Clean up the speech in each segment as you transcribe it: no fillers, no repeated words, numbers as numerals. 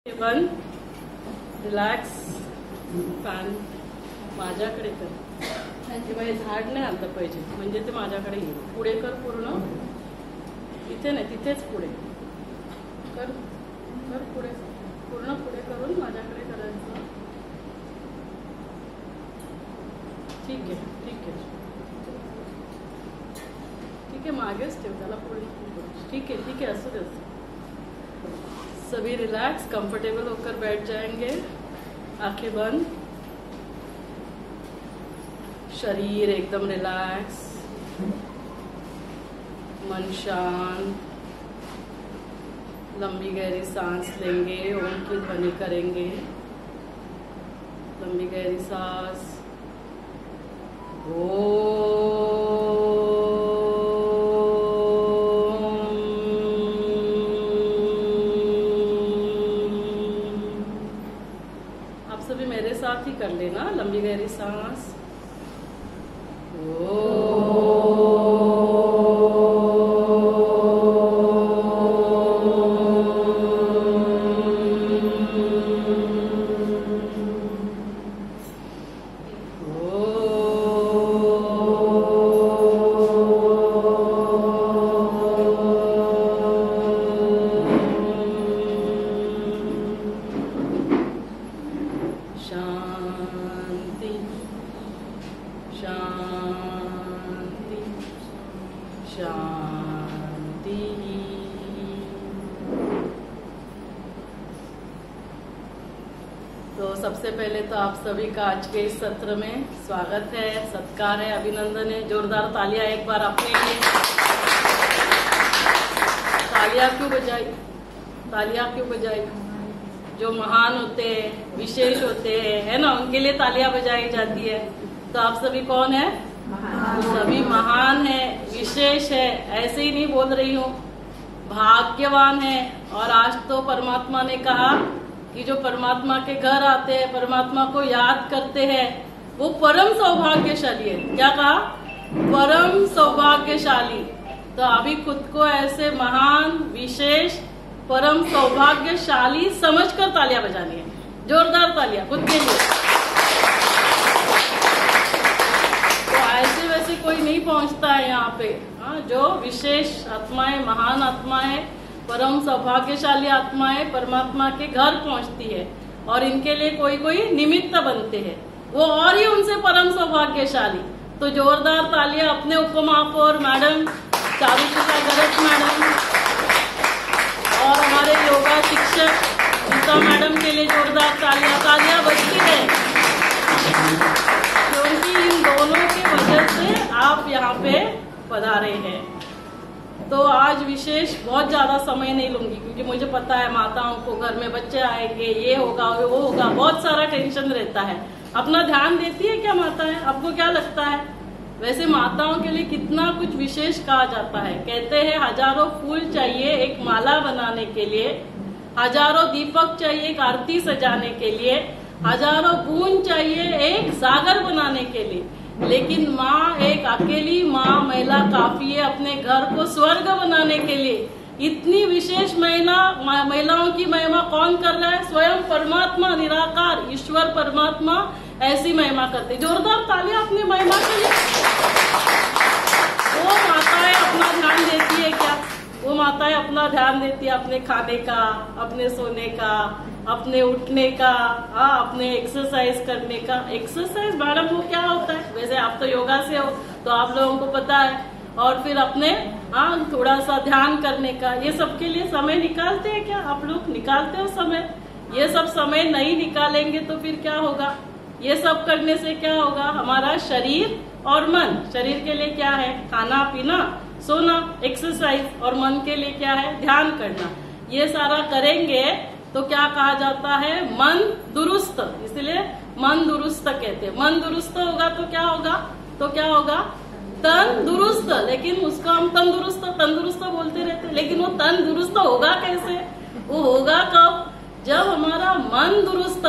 One relax fan माझ्याकडे कर किंवा हे झाड नाही आणलं पाहिजे म्हणजे ते माझ्याकडे येईल. पुढे कर पूर्ण, इथे नाही तिथेच पुढे कर कर पुढे पूर्ण पुढे करून माझ्याकडे करायचं. ठीक आहे ठीक आहे ठीक आहे मागेच ठेव त्याला पुढे. ठीक है असू दे. सभी रिलैक्स कंफर्टेबल होकर बैठ जाएंगे, आंखें बंद, शरीर एकदम रिलैक्स, मन शांत. लंबी गहरी सांस लेंगे, ओम की ध्वनि करेंगे. लंबी गहरी सांस, सभी मेरे साथ ही कर लेना. लंबी गहरी सांस, शांति शांति शांति. तो सबसे पहले तो आप सभी का आज के इस सत्र में स्वागत है, सत्कार है, अभिनंदन है. जोरदार तालियां एक बार अपने लिए. तालियां क्यों बजाई? तालियां क्यों बजाई? जो महान होते हैं, विशेष होते हैं, है ना, उनके लिए तालियां बजाई जाती है. तो आप सभी कौन है? सभी महान है, विशेष है. ऐसे ही नहीं बोल रही हूँ, भाग्यवान है. और आज तो परमात्मा ने कहा कि जो परमात्मा के घर आते हैं, परमात्मा को याद करते हैं, वो परम सौभाग्यशाली है. क्या कहा? परम सौभाग्यशाली. तो अभी खुद को ऐसे महान, विशेष, परम सौभाग्यशाली समझकर तालियां बजानी है. जोरदार तालियां खुद के लिए. तो ऐसे वैसे कोई नहीं पहुंचता है यहाँ पे. जो विशेष आत्माएं, महान आत्माएं, परम सौभाग्यशाली आत्माएं परमात्मा के घर पहुंचती है और इनके लिए कोई कोई निमित्त बनते हैं, वो और ही उनसे परम सौभाग्यशाली. तो जोरदार तालियां अपने उपमहापौर मैडम चारुशिखा गर्ग मैडम और हमारे योगा शिक्षक गीता मैडम के लिए जोरदार तालियां बजती है, क्योंकि इन दोनों की वजह से आप यहाँ पे पधारे हैं. तो आज विशेष बहुत ज्यादा समय नहीं लूंगी, क्योंकि मुझे पता है माताओं को घर में बच्चे आएंगे, ये होगा वो होगा, बहुत सारा टेंशन रहता है. अपना ध्यान देती है क्या माताएं? आपको क्या लगता है? वैसे माताओं के लिए कितना कुछ विशेष कहा जाता है. कहते हैं हजारों फूल चाहिए एक माला बनाने के लिए, हजारों दीपक चाहिए एक आरती सजाने के लिए, हजारों बूंद चाहिए एक सागर बनाने के लिए, लेकिन माँ, एक अकेली माँ महिला काफी है अपने घर को स्वर्ग बनाने के लिए. इतनी विशेष महिलाओं की महिमा कौन कर रहा है? स्वयं परमात्मा, निराकार ईश्वर परमात्मा ऐसी महिमा करते. जोरदार तालियां अपनी महिमा के लिए. वो माताएं अपना ध्यान देती है क्या? वो माताएं अपना ध्यान देती है अपने खाने का, अपने सोने का, अपने उठने का, अपने एक्सरसाइज करने का. एक्सरसाइज मैडम वो क्या होता है? वैसे आप तो योगा से हो तो आप लोगों को पता है. और फिर अपने थोड़ा सा ध्यान करने का, ये सब के लिए समय निकालते हैं क्या? आप लोग निकालते हो समय? ये सब समय नहीं निकालेंगे तो फिर क्या होगा? ये सब करने से क्या होगा? हमारा शरीर और मन, शरीर के लिए क्या है? खाना पीना सोना एक्सरसाइज, और मन के लिए क्या है? ध्यान करना. ये सारा करेंगे तो क्या कहा जाता है? मन दुरुस्त. इसलिए मन दुरुस्त कहते हैं. मन दुरुस्त होगा तो क्या होगा? तो क्या होगा? तन दुरुस्त. लेकिन उसको हम तंदुरुस्त बोलते रहते हैं, लेकिन वो तन दुरुस्त होगा कैसे? वो होगा कब? जब हमारा मन दुरुस्त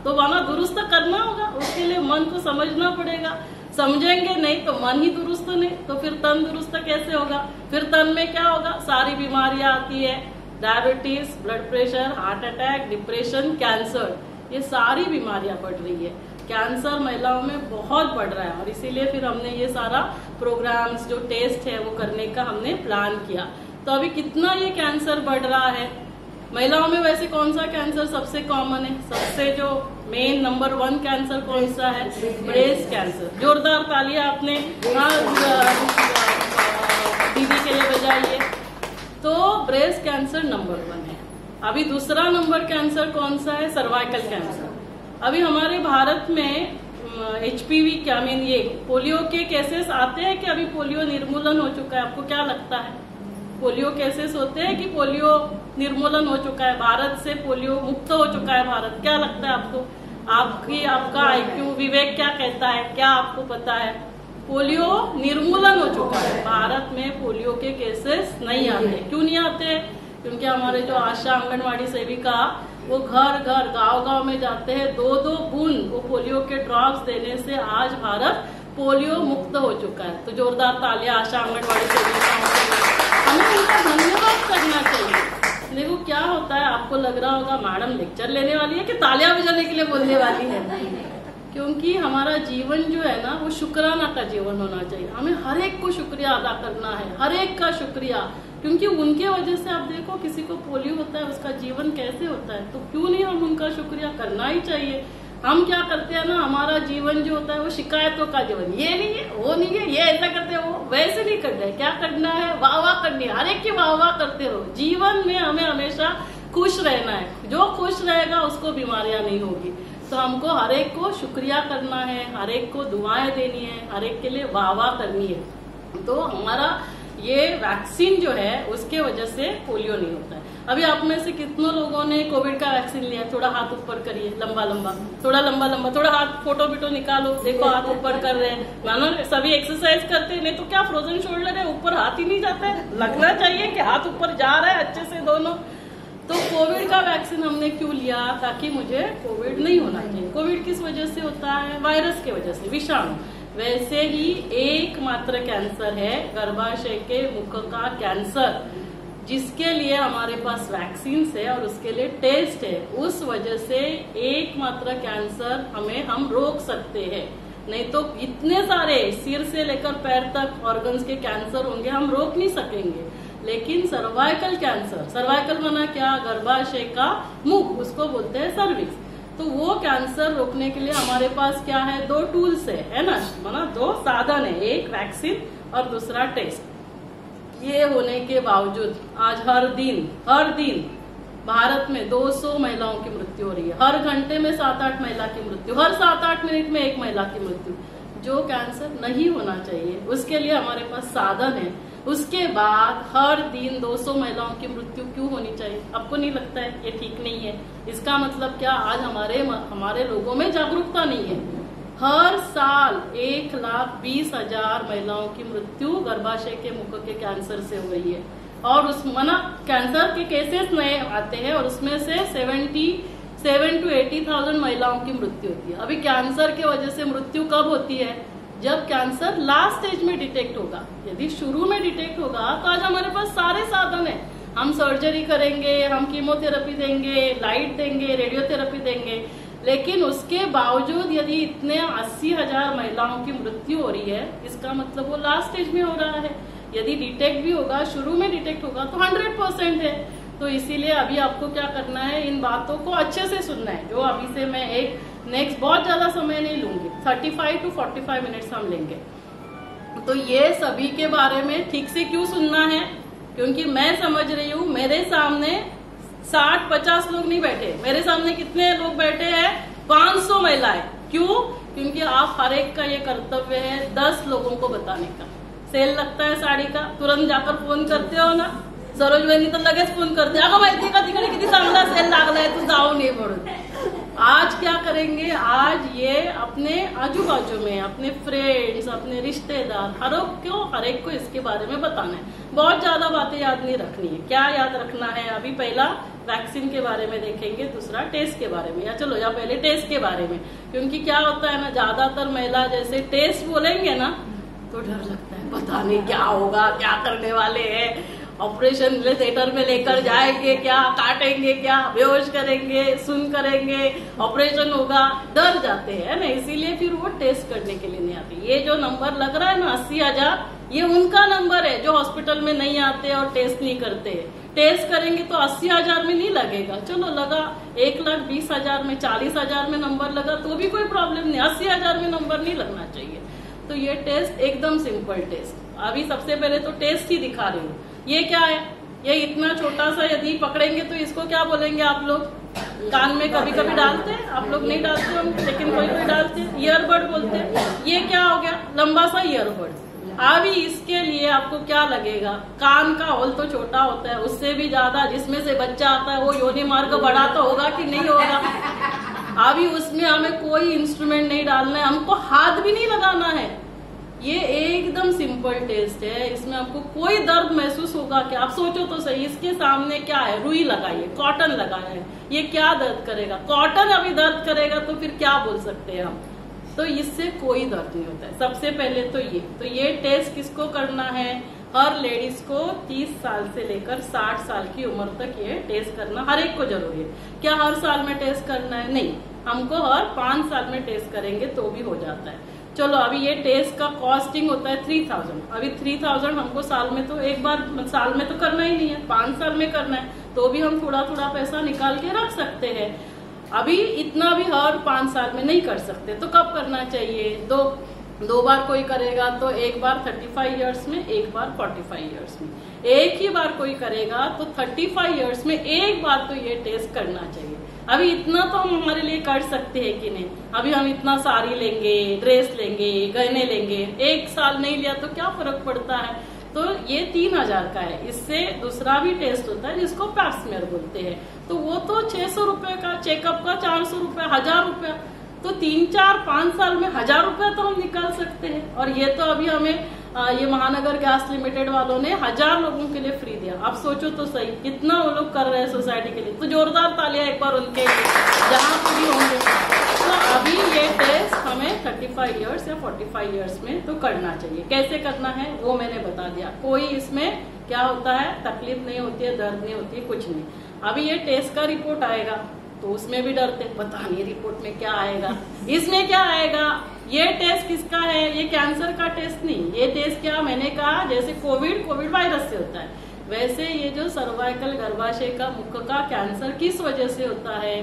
तो वहां दुरुस्त करना होगा. उसके लिए मन को समझना पड़ेगा. समझेंगे नहीं तो मन ही दुरुस्त नहीं, तो फिर तन दुरुस्त कैसे होगा? फिर तन में क्या होगा? सारी बीमारियां आती है, diabetes, blood pressure, heart attack, depression, cancer, ये सारी बीमारियां बढ़ रही है। कैंसर महिलाओं में बहुत बढ़ रहा है और इसीलिए फिर हमने ये सारा प्रोग्राम्स जो टेस्ट है वो करने का हमने प्लान किया। तो अभी कितना ये कैंसर बढ़ रहा है महिलाओं में। वैसे कौन सा कैंसर सबसे कॉमन है? सबसे जो मेन नंबर 1 कैंसर कौन सा है? Breast cancer. जोरदार तालियां आपने दीदी के लिए बजाइए। तो ब्रेस्ट कैंसर नंबर 1 है। अभी दूसरा नंबर कैंसर कौन सा है? Cervical cancer. अभी हमारे भारत में HPV क्या मीन ये पोलियो के केसेस आते हैं कि अभी पोलियो निर्मूलन हो चुका है? आपको क्या लगता है? पोलियो केसेस होते हैं कि पोलियो निर्मूलन हो चुका है? भारत से पोलियो मुक्त हो चुका है भारत? क्या लगता है आपको? आपका IQ विवेक क्या कहता है? क्या आपको पता है? पोलियो निर्मूलन हो चुका है। भारत में पोलियो के केसेस नहीं आते। क्यों नहीं आते? क्योंकि हमारे जो आशा आंगनवाड़ी सेविका वो घर घर गांव में जाते हैं, 2-2 बूंद वो पोलियो के ड्रॉप्स देने से आज भारत पोलियो मुक्त हो चुका है। तो जोरदार तालियां आशा आंगनवाड़ी सेविकाओं के लिए। हमें उनका धन्यवाद करना चाहिए। देखो क्या होता है, आपको लग रहा होगा मैडम लेक्चर लेने वाली है कि तालियां बजाने के लिए बोलने वाली है। क्योंकि हमारा जीवन जो है ना वो शुक्राना का जीवन होना चाहिए। हमें हर एक को शुक्रिया अदा करना है, हर एक का शुक्रिया। क्योंकि उनके वजह से आप देखो किसी को पोलियो होता है, उसका जीवन कैसे होता है। तो क्यों नहीं हम उनका शुक्रिया करना ही चाहिए। हम क्या करते हैं ना, हमारा जीवन जो होता है वो शिकायतों का जीवन, ये नहीं है, वो नहीं है, ये ऐसा करते हो, वैसे नहीं करना है। क्या करना है? वाह वाह करनी है, हर एक की वाह वाह करते रहो। जीवन में हमें हमेशा खुश रहना है। जो खुश रहेगा उसको बीमारियां नहीं होगी। तो हमको हर एक को शुक्रिया करना है, हर एक को दुआएं देनी है, हर एक के लिए वाह वाह करनी है। तो हमारा ये वैक्सीन जो है उसके वजह से पोलियो नहीं होता है। अभी आप में से कितनों लोगों ने कोविड का वैक्सीन लिया? थोड़ा हाथ ऊपर करिए, लंबा लंबा, थोड़ा लंबा लंबा, थोड़ा हाथ फोटो बिटो निकालो। देखो हाथ ऊपर कर रहे हैं, मानो सभी एक्सरसाइज करते हैं। नहीं तो क्या फ्रोजन शोल्डर है, ऊपर हाथ ही नहीं जाता है? लगना चाहिए कि हाथ ऊपर जा रहा है अच्छे से दोनों। तो कोविड का वैक्सीन हमने क्यों लिया? ताकि मुझे कोविड नहीं होना चाहिए। कोविड किस वजह से होता है? वायरस की वजह से, विषाणु। वैसे ही एकमात्र कैंसर है गर्भाशय के मुख का कैंसर, जिसके लिए हमारे पास वैक्सीन है और उसके लिए टेस्ट है। उस वजह से एकमात्र कैंसर हम रोक सकते हैं। नहीं तो इतने सारे सिर से लेकर पैर तक ऑर्गन्स के कैंसर होंगे, हम रोक नहीं सकेंगे। लेकिन सर्वाइकल कैंसर, सर्वाइकल माना क्या? गर्भाशय का मुख, उसको बोलते हैं सर्विक्स। तो वो कैंसर रोकने के लिए हमारे पास क्या है? 2 टूल्स है ना, माना 2 साधन है, एक वैक्सीन और दूसरा टेस्ट। ये होने के बावजूद आज हर दिन भारत में 200 महिलाओं की मृत्यु हो रही है। हर घंटे में 7-8 महिला की मृत्यु, हर 7-8 मिनट में 1 महिला की मृत्यु। जो कैंसर नहीं होना चाहिए उसके लिए हमारे पास साधन है। उसके बाद हर दिन 200 महिलाओं की मृत्यु क्यों होनी चाहिए? आपको नहीं लगता है ये ठीक नहीं है? इसका मतलब क्या? आज हमारे लोगों में जागरूकता नहीं है। हर साल 1,20,000 महिलाओं की मृत्यु गर्भाशय के मुख के कैंसर से हो रही है। और उस कैंसर के केसेस नए आते हैं और उसमें से 77 to 80,000 महिलाओं की मृत्यु होती है। अभी कैंसर की वजह से मृत्यु कब होती है? जब कैंसर लास्ट स्टेज में डिटेक्ट होगा। यदि शुरू में डिटेक्ट होगा तो आज हमारे पास सारे साधन है। हम सर्जरी करेंगे, हम कीमोथेरेपी देंगे, लाइट देंगे, रेडियोथेरेपी देंगे। लेकिन उसके बावजूद यदि इतने 80,000 महिलाओं की मृत्यु हो रही है, इसका मतलब वो लास्ट स्टेज में हो रहा है। यदि डिटेक्ट भी होगा, शुरू में डिटेक्ट होगा तो 100% है। तो इसीलिए अभी आपको क्या करना है, इन बातों को अच्छे से सुनना है। जो अभी से मैं एक नेक्स्ट बहुत ज्यादा समय नहीं लूंगी, 35 to 45 मिनट्स हम लेंगे। तो ये सभी के बारे में ठीक से क्यों सुनना है? क्योंकि मैं समझ रही हूँ मेरे सामने 60-50 लोग नहीं बैठे, मेरे सामने कितने लोग बैठे हैं? 500 महिलाएं। क्यों? क्योंकि आप हर एक का ये कर्तव्य है 10 लोगों को बताने का। सेल लगता है साड़ी का, तुरंत जाकर फोन करते हो ना, सरोज बहिणी तर लगेच फोन करते, अगं माहितीये का तिकडे किती चांगला सेल लागलाय, तू जाऊ नये म्हणून। आज क्या करेंगे? आज ये अपने आजू बाजू में अपने फ्रेंड्स, अपने रिश्तेदार, हर एक को इसके बारे में बताना है। बहुत ज्यादा बातें याद नहीं रखनी है। क्या याद रखना है? अभी पहला वैक्सीन के बारे में देखेंगे, दूसरा टेस्ट के बारे में। या पहले टेस्ट के बारे में। क्योंकि क्या होता है ना, ज्यादातर महिला जैसे टेस्ट बोलेंगे ना तो डर लगता है, पता नहीं क्या होगा, क्या करने वाले हैं। ऑपरेशन थिएटर में लेकर जाएंगे क्या, काटेंगे क्या, बेहोश करेंगे, सुन करेंगे, ऑपरेशन होगा, डर जाते हैं ना, इसीलिए फिर वो टेस्ट करने के लिए नहीं आते। ये जो नंबर लग रहा है ना 80,000, ये उनका नंबर है जो हॉस्पिटल में नहीं आते और टेस्ट नहीं करते। टेस्ट करेंगे तो 80,000 में नहीं लगेगा, चलो लगा 1,20,000 में, 40,000 में नंबर लगा तो भी कोई प्रॉब्लम नहीं, 80,000 में नंबर नहीं लगना चाहिए। तो ये टेस्ट एकदम सिंपल टेस्ट। अभी सबसे पहले तो टेस्ट ही दिखा रही हूँ। ये क्या है, ये इतना छोटा सा यदि पकड़ेंगे तो इसको क्या बोलेंगे आप लोग? कान में कभी कभी डालते हैं, आप लोग नहीं डालते हम, लेकिन कोई कोई डालते हैं, ईयरबड बोलते हैं। ये क्या हो गया? लंबा सा ईयरबड। अभी इसके लिए आपको क्या लगेगा? कान का होल तो छोटा होता है, उससे भी ज्यादा जिसमें से बच्चा आता है वो योनि मार्ग बड़ा तो होगा कि नहीं होगा? अभी उसमें हमें कोई इंस्ट्रूमेंट नहीं डालना है, हमको हाथ भी नहीं लगाना है। ये एकदम सिंपल टेस्ट है, इसमें आपको कोई दर्द महसूस होगा क्या? आप सोचो तो सही, इसके सामने क्या है? रुई लगाइए, कॉटन लगाया है, ये क्या दर्द करेगा? कॉटन अभी दर्द करेगा तो फिर क्या बोल सकते हैं हम? तो इससे कोई दर्द नहीं होता है। सबसे पहले तो ये टेस्ट किसको करना है? हर लेडीज को 30 साल से लेकर 60 साल की उम्र तक ये टेस्ट करना हर एक को जरूरी है। क्या हर साल में टेस्ट करना है? नहीं, हमको हर 5 साल में टेस्ट करेंगे तो भी हो जाता है। चलो अभी ये टेस्ट का कॉस्टिंग होता है 3000। अभी 3000 हमको साल में तो एक बार साल में तो करना ही नहीं है, 5 साल में करना है, तो भी हम थोड़ा थोड़ा पैसा निकाल के रख सकते हैं। अभी इतना भी हर 5 साल में नहीं कर सकते, तो कब करना चाहिए? दो बार कोई करेगा तो एक बार 35 इयर्स में, एक बार 45 इयर्स में। एक ही बार कोई करेगा तो 35 इयर्स में एक बार तो ये टेस्ट करना चाहिए। अभी इतना तो हम हमारे लिए कर सकते हैं कि नहीं? अभी हम इतना साड़ी लेंगे, ड्रेस लेंगे, गहने लेंगे, एक साल नहीं लिया तो क्या फर्क पड़ता है? तो ये 3000 का है। इससे दूसरा भी टेस्ट होता है जिसको पैप्समेयर बोलते हैं, तो वो तो 600 रुपए का, चेकअप का 400 रुपए, 1000 रुपया। तो 3, 4, 5 साल में 1000 रुपया तो हम निकाल सकते हैं। और ये तो अभी हमें ये महानगर गैस लिमिटेड वालों ने 1000 लोगों के लिए फ्री दिया। आप सोचो तो सही कितना वो लोग कर रहे हैं सोसाइटी के लिए, तो जोरदार तालियां एक बार उनके जहाँ फ्री होंगे। तो अभी ये टेस्ट हमें 35 इयर्स या 45 इयर्स में तो करना चाहिए। कैसे करना है वो मैंने बता दिया। कोई इसमें क्या होता है, तकलीफ नहीं होती है, दर्द नहीं होती है, कुछ नहीं। अभी ये टेस्ट का रिपोर्ट आएगा तो उसमें भी डरते, पता नहीं रिपोर्ट में क्या आएगा, इसमें क्या आएगा। ये टेस्ट किसका है? ये कैंसर का टेस्ट नहीं। ये टेस्ट क्या, मैंने कहा जैसे कोविड वायरस से होता है, वैसे ये जो सर्वाइकल गर्भाशय का मुख का कैंसर किस वजह से होता है?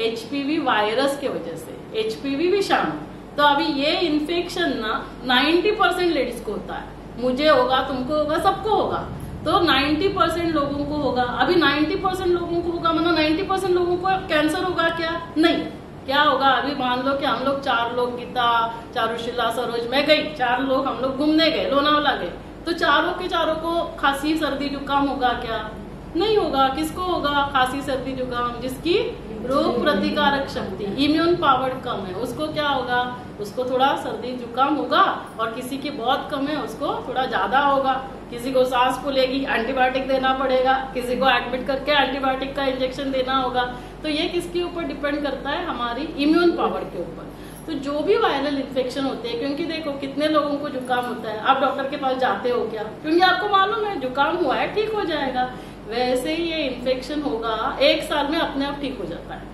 HPV वायरस के वजह से, HPV विषाणु। तो अभी ये इन्फेक्शन ना 90% लेडीज को होता है। मुझे होगा, तुमको होगा, सबको होगा। तो 90% लोगों को होगा। अभी 90% लोगों को होगा, मतलब 90% लोगों को कैंसर होगा क्या? नहीं। क्या होगा? अभी मान लो कि हम लोग 4 लोग, गीता, चारुशिला, सरोज, मैं गई, 4 लोग हम लोग घूमने गए, लोनावला गए, तो चारों के चारों को खांसी सर्दी जुकाम होगा क्या? नहीं होगा। किसको होगा खांसी सर्दी जुकाम? जिसकी रोग प्रतिकारक शक्ति, इम्यून पावर कम है, उसको क्या होगा? उसको थोड़ा सर्दी जुकाम होगा। और किसी की बहुत कम है, उसको थोड़ा ज्यादा होगा। किसी को सांस फूलेगी, एंटीबायोटिक देना पड़ेगा, किसी को एडमिट करके एंटीबायोटिक का इंजेक्शन देना होगा। तो ये किसके ऊपर डिपेंड करता है? हमारी इम्यून पावर के ऊपर। तो जो भी वायरल इन्फेक्शन होते हैं, क्योंकि देखो कितने लोगों को जुकाम होता है, आप डॉक्टर के पास जाते हो क्या? क्योंकि आपको मालूम है जुकाम हुआ है, ठीक हो जाएगा। वैसे ही ये इन्फेक्शन होगा, 1 साल में अपने आप ठीक हो जाता है।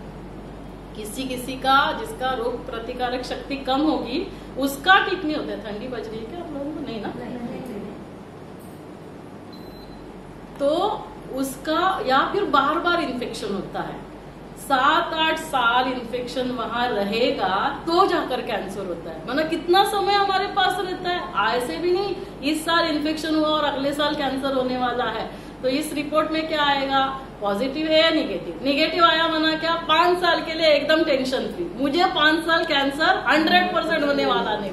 किसी का जिसका रोग प्रतिकारक शक्ति कम होगी उसका ठीक नहीं होता है। ठंडी बज रही है क्या आप लोगों को? नहीं ना? तो उसका या फिर बार बार इन्फेक्शन होता है, 7-8 साल इन्फेक्शन वहां रहेगा तो जाकर कैंसर होता है। मतलब कितना समय हमारे पास रहता है? ऐसे भी नहीं इस साल इन्फेक्शन हुआ और अगले साल कैंसर होने वाला है। तो इस रिपोर्ट में क्या आएगा? पॉजिटिव है या निगेटिव? निगेटिव आया माना क्या? 5 साल के लिए एकदम टेंशन फ्री, मुझे 5 साल कैंसर 100% होने वाला नहीं,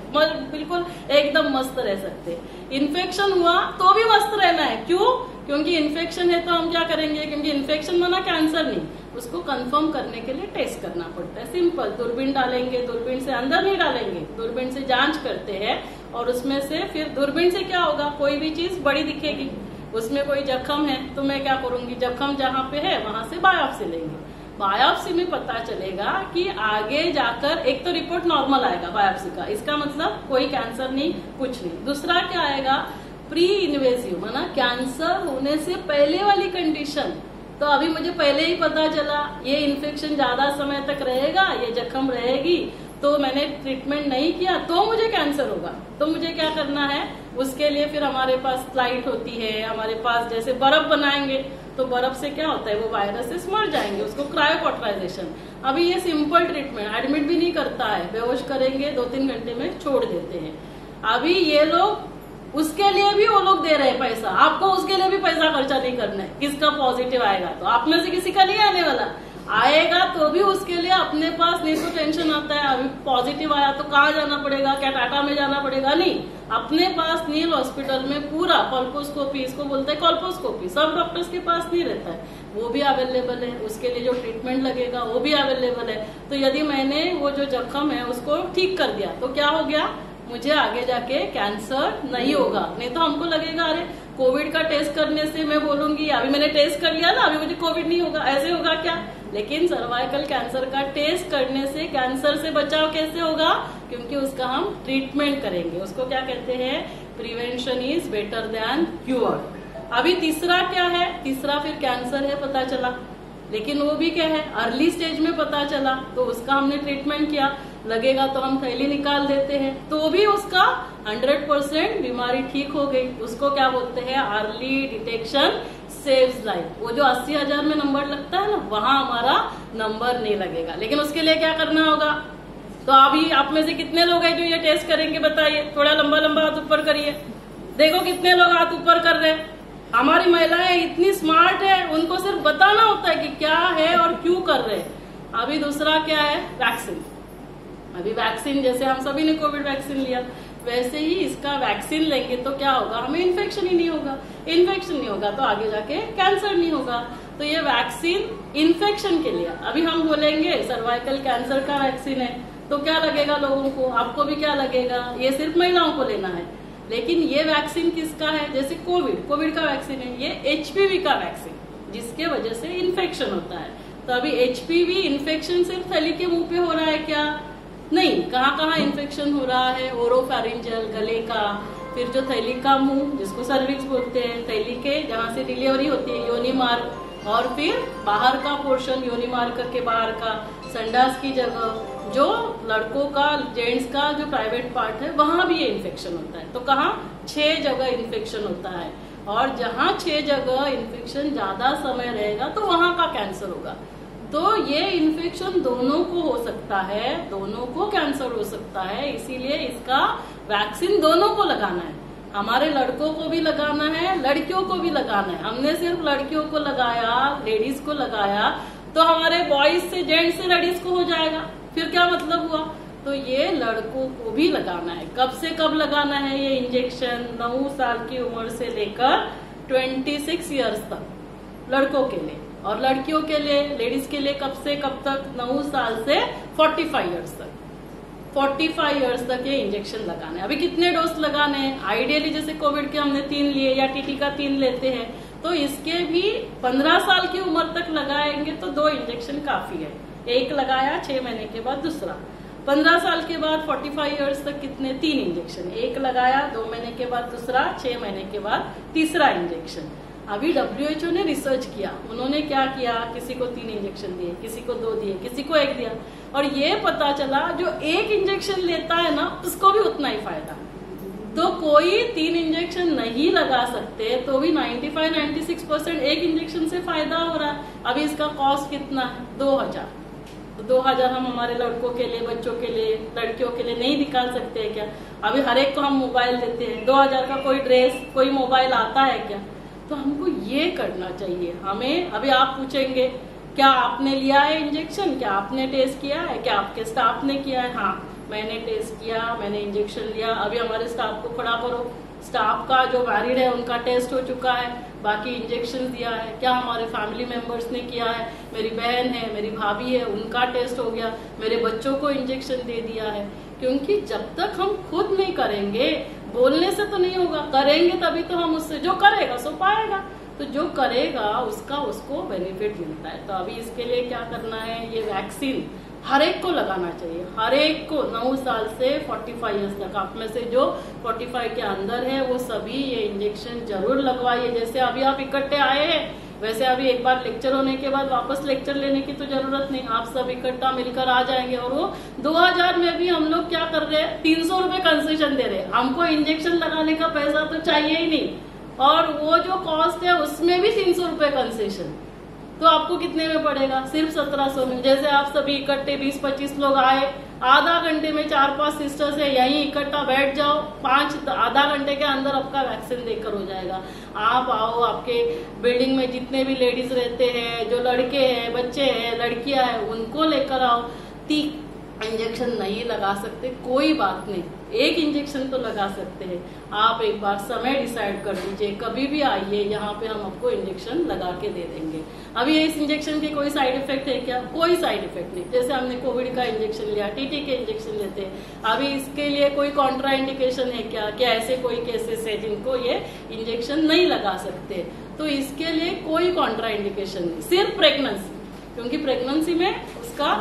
बिल्कुल एकदम मस्त रह सकते। इन्फेक्शन हुआ तो भी मस्त रहना है। क्यों? क्योंकि इन्फेक्शन है तो हम क्या करेंगे? क्योंकि इन्फेक्शन माना कैंसर नहीं, उसको कंफर्म करने के लिए टेस्ट करना पड़ता है। सिंपल, दूरबीन डालेंगे, दूरबीन से अंदर नहीं डालेंगे, दूरबीन से जांच करते हैं। और उसमें से फिर दूरबीन से क्या होगा? कोई भी चीज बड़ी दिखेगी, उसमें कोई जख्म है तो मैं क्या करूंगी? जख्म जहाँ पे है वहां से बायोप्सी लेंगे। बायोप्सी में पता चलेगा कि आगे जाकर एक तो रिपोर्ट नॉर्मल आएगा बायोप्सी का, इसका मतलब कोई कैंसर नहीं, कुछ नहीं। दूसरा क्या आएगा? प्री इन्वेसिव है ना, कैंसर होने से पहले वाली कंडीशन। तो अभी मुझे पहले ही पता चला ये इन्फेक्शन ज्यादा समय तक रहेगा, ये जख्म रहेगी, तो मैंने ट्रीटमेंट नहीं किया तो मुझे कैंसर होगा। तो मुझे क्या करना है, उसके लिए फिर हमारे पास स्लाइट होती है, हमारे पास जैसे बर्फ बनाएंगे तो बर्फ से क्या होता है, वो वायरसेस मर जाएंगे, उसको क्रायोकॉटराइजेशन। अभी ये सिंपल ट्रीटमेंट, एडमिट भी नहीं करता है, बेहोश करेंगे 2-3 घंटे में छोड़ देते हैं। अभी ये लोग उसके लिए भी वो लोग दे रहे हैं पैसा, आपको उसके लिए भी पैसा खर्चा नहीं करना है। किसका पॉजिटिव आएगा तो आप में से किसी का नहीं आने वाला, आएगा तो भी उसके लिए अपने पास नहीं तो टेंशन आता है, अभी पॉजिटिव आया तो कहाँ जाना पड़ेगा, क्या टाटा में जाना पड़ेगा, नहीं, अपने पास नील हॉस्पिटल में पूरा कॉल्पोस्कोपी, इसको बोलते हैं कॉल्पोस्कोपी, सब डॉक्टर्स के पास नहीं रहता है, वो भी अवेलेबल है, उसके लिए जो ट्रीटमेंट लगेगा वो भी अवेलेबल है। तो यदि मैंने वो जो जख्म है उसको ठीक कर दिया तो क्या हो गया, मुझे आगे जाके कैंसर नहीं होगा। नहीं तो हमको लगेगा अरे कोविड का टेस्ट करने से मैं बोलूंगी अभी मैंने टेस्ट कर लिया ना, अभी मुझे कोविड नहीं होगा, ऐसे होगा क्या। लेकिन सर्वाइकल कैंसर का टेस्ट करने से कैंसर से बचाव कैसे होगा, क्योंकि उसका हम ट्रीटमेंट करेंगे, उसको क्या कहते हैं, prevention is better than cure. अभी तीसरा क्या है, तीसरा फिर कैंसर है पता चला, लेकिन वो भी क्या है, अर्ली स्टेज में पता चला तो उसका हमने ट्रीटमेंट किया, लगेगा तो हम थैली निकाल देते हैं, तो भी उसका 100% बीमारी ठीक हो गई। उसको क्या बोलते हैं, अर्ली डिटेक्शन सेव्स लाइफ। वो जो 80,000 में नंबर लगता है ना, वहां हमारा नंबर नहीं लगेगा। लेकिन उसके लिए क्या करना होगा, तो अभी आप में से कितने लोग हैं जो ये टेस्ट करेंगे, बताइए, थोड़ा लंबा लंबा हाथ ऊपर करिए, देखो कितने लोग हाथ ऊपर कर रहे हैं। हमारी महिलाएं इतनी स्मार्ट है, उनको सिर्फ बताना होता है कि क्या है और क्यों कर रहे हैं। अभी दूसरा क्या है, वैक्सीन। अभी वैक्सीन, जैसे हम सभी ने कोविड वैक्सीन लिया, वैसे ही इसका वैक्सीन लेंगे तो क्या होगा, हमें इन्फेक्शन ही नहीं होगा, इन्फेक्शन नहीं होगा तो आगे जाके कैंसर नहीं होगा। तो ये वैक्सीन इन्फेक्शन के लिए। अभी हम बोलेंगे सर्वाइकल कैंसर का वैक्सीन है तो क्या लगेगा लोगों को, आपको भी क्या लगेगा, ये सिर्फ महिलाओं को लेना है। लेकिन ये वैक्सीन किसका है, जैसे कोविड का वैक्सीन है, ये HPV का वैक्सीन, जिसके वजह से इन्फेक्शन होता है। तो अभी HPV इन्फेक्शन सिर्फ थैली के मुंह पे हो रहा है क्या, नहीं, कहाँ कहाँ इन्फेक्शन हो रहा है, ओरोफैरिंजियल, गले का, फिर जो थैली का मुंह जिसको सर्विक्स बोलते हैं, थैली के जहाँ से डिलीवरी होती है योनि मार्ग, और फिर बाहर का पोर्शन योनि मार्ग के बाहर का संडास की जगह, जो लड़कों का, जेंट्स का जो प्राइवेट पार्ट है, वहां भी ये इन्फेक्शन होता है। तो कहाँ 6 जगह इन्फेक्शन होता है, और जहाँ 6 जगह इन्फेक्शन ज्यादा समय रहेगा तो वहां का कैंसर होगा। तो ये इन्फेक्शन दोनों को हो सकता है, दोनों को कैंसर हो सकता है, इसीलिए इसका वैक्सीन दोनों को लगाना है। हमारे लड़कों को भी लगाना है, लड़कियों को भी लगाना है। हमने सिर्फ लड़कियों को लगाया, लेडीज को लगाया, तो हमारे बॉयज से, जेंट्स से लेडीज को हो जाएगा, फिर क्या मतलब हुआ। तो ये लड़कों को भी लगाना है। कब से कब लगाना है ये इंजेक्शन, 9 साल की उम्र से लेकर 26 ईयर्स तक लड़कों के लिए, और लड़कियों के लिए, लेडीज के लिए कब से कब तक, 9 साल से 45 ईयर्स तक। 45 ईयर्स तक ये इंजेक्शन लगाना है। अभी कितने डोज लगाने हैं, आइडियली जैसे कोविड के हमने 3 लिए या टीटी का 3 लेते हैं, तो इसके भी 15 साल की उम्र तक लगाएंगे तो 2 इंजेक्शन काफी है। एक लगाया 6 महीने के बाद दूसरा, 15 साल के बाद 45 ईयर्स तक कितने, 3 इंजेक्शन, एक लगाया 2 महीने के बाद दूसरा, 6 महीने के बाद तीसरा इंजेक्शन। अभी WHO ने रिसर्च किया, उन्होंने क्या किया, किसी को 3 इंजेक्शन दिए, किसी को 2 दिए, किसी को 1 दिया, और ये पता चला जो 1 इंजेक्शन लेता है ना, उसको भी उतना ही फायदा। तो कोई 3 इंजेक्शन नहीं लगा सकते तो भी 95-96% 1 इंजेक्शन से फायदा हो रहा है। अभी इसका कॉस्ट कितना है, 2000। तो 2000 हम हमारे लड़कों के लिए, बच्चों के लिए, लड़कियों के लिए नहीं निकाल सकते हैं क्या। अभी हर एक को हम मोबाइल देते हैं, 2000 का कोई ड्रेस, कोई मोबाइल आता है क्या। तो हमको ये करना चाहिए हमें। अभी आप पूछेंगे क्या आपने लिया है इंजेक्शन, क्या आपने टेस्ट किया है, क्या आपके स्टाफ ने किया है। हाँ, मैंने टेस्ट किया, मैंने इंजेक्शन लिया। अभी हमारे स्टाफ को खड़ा करो, स्टाफ का जो मैरिड है उनका टेस्ट हो चुका है, बाकी इंजेक्शन दिया है। क्या हमारे फैमिली मेंबर्स ने किया है, मेरी बहन है, मेरी भाभी है, उनका टेस्ट हो गया, मेरे बच्चों को इंजेक्शन दे दिया है। क्योंकि जब तक हम खुद नहीं करेंगे, बोलने से तो नहीं होगा, करेंगे तभी तो हम उससे, जो करेगा सो पाएगा। तो जो करेगा उसका उसको बेनिफिट मिलता है। तो अभी इसके लिए क्या करना है, ये वैक्सीन हर एक को लगाना चाहिए, हर एक को 9 साल से 45 ईयर्स तक। आप में से जो 45 के अंदर है वो सभी ये इंजेक्शन जरूर लगवाइए। जैसे अभी आप इकट्ठे आए हैं, वैसे अभी एक बार लेक्चर होने के बाद वापस लेक्चर लेने की तो जरूरत नहीं, आप सब इकट्ठा मिलकर आ जाएंगे। और वो 2000 में भी हम लोग क्या कर रहे हैं, 300 रुपए कंसेशन दे रहे हैं। हमको इंजेक्शन लगाने का पैसा तो चाहिए ही नहीं, और वो जो कॉस्ट है उसमें भी 300 रुपए कंसेशन, तो आपको कितने में पड़ेगा, सिर्फ 1700 में। जैसे आप सभी इकट्ठे 20-25 लोग आए, आधा घंटे में 4-5 सिस्टर्स है यहीं इकट्ठा बैठ जाओ, आधा घंटे के अंदर आपका वैक्सीन देकर हो जाएगा। आप आओ, आपके बिल्डिंग में जितने भी लेडीज रहते हैं, जो लड़के हैं, बच्चे हैं, लड़कियां हैं, उनको लेकर आओ। इंजेक्शन नहीं लगा सकते कोई बात नहीं, एक इंजेक्शन तो लगा सकते हैं। आप एक बार समय डिसाइड कर लीजिए, कभी भी आइए, यहाँ पे हम आपको इंजेक्शन लगा के दे देंगे। अभी इस इंजेक्शन के कोई साइड इफेक्ट है क्या, कोई साइड इफेक्ट नहीं। जैसे हमने कोविड का इंजेक्शन लिया, टीटी के इंजेक्शन लेते हैं, अभी इसके लिए कोई कॉन्ट्रा इंडिकेशन है क्या ऐसे कोई केसेस है जिनको ये इंजेक्शन नहीं लगा सकते, तो इसके लिए कोई कॉन्ट्रा इंडिकेशन नहीं, सिर्फ प्रेगनेंसी, क्योंकि प्रेगनेंसी में उसका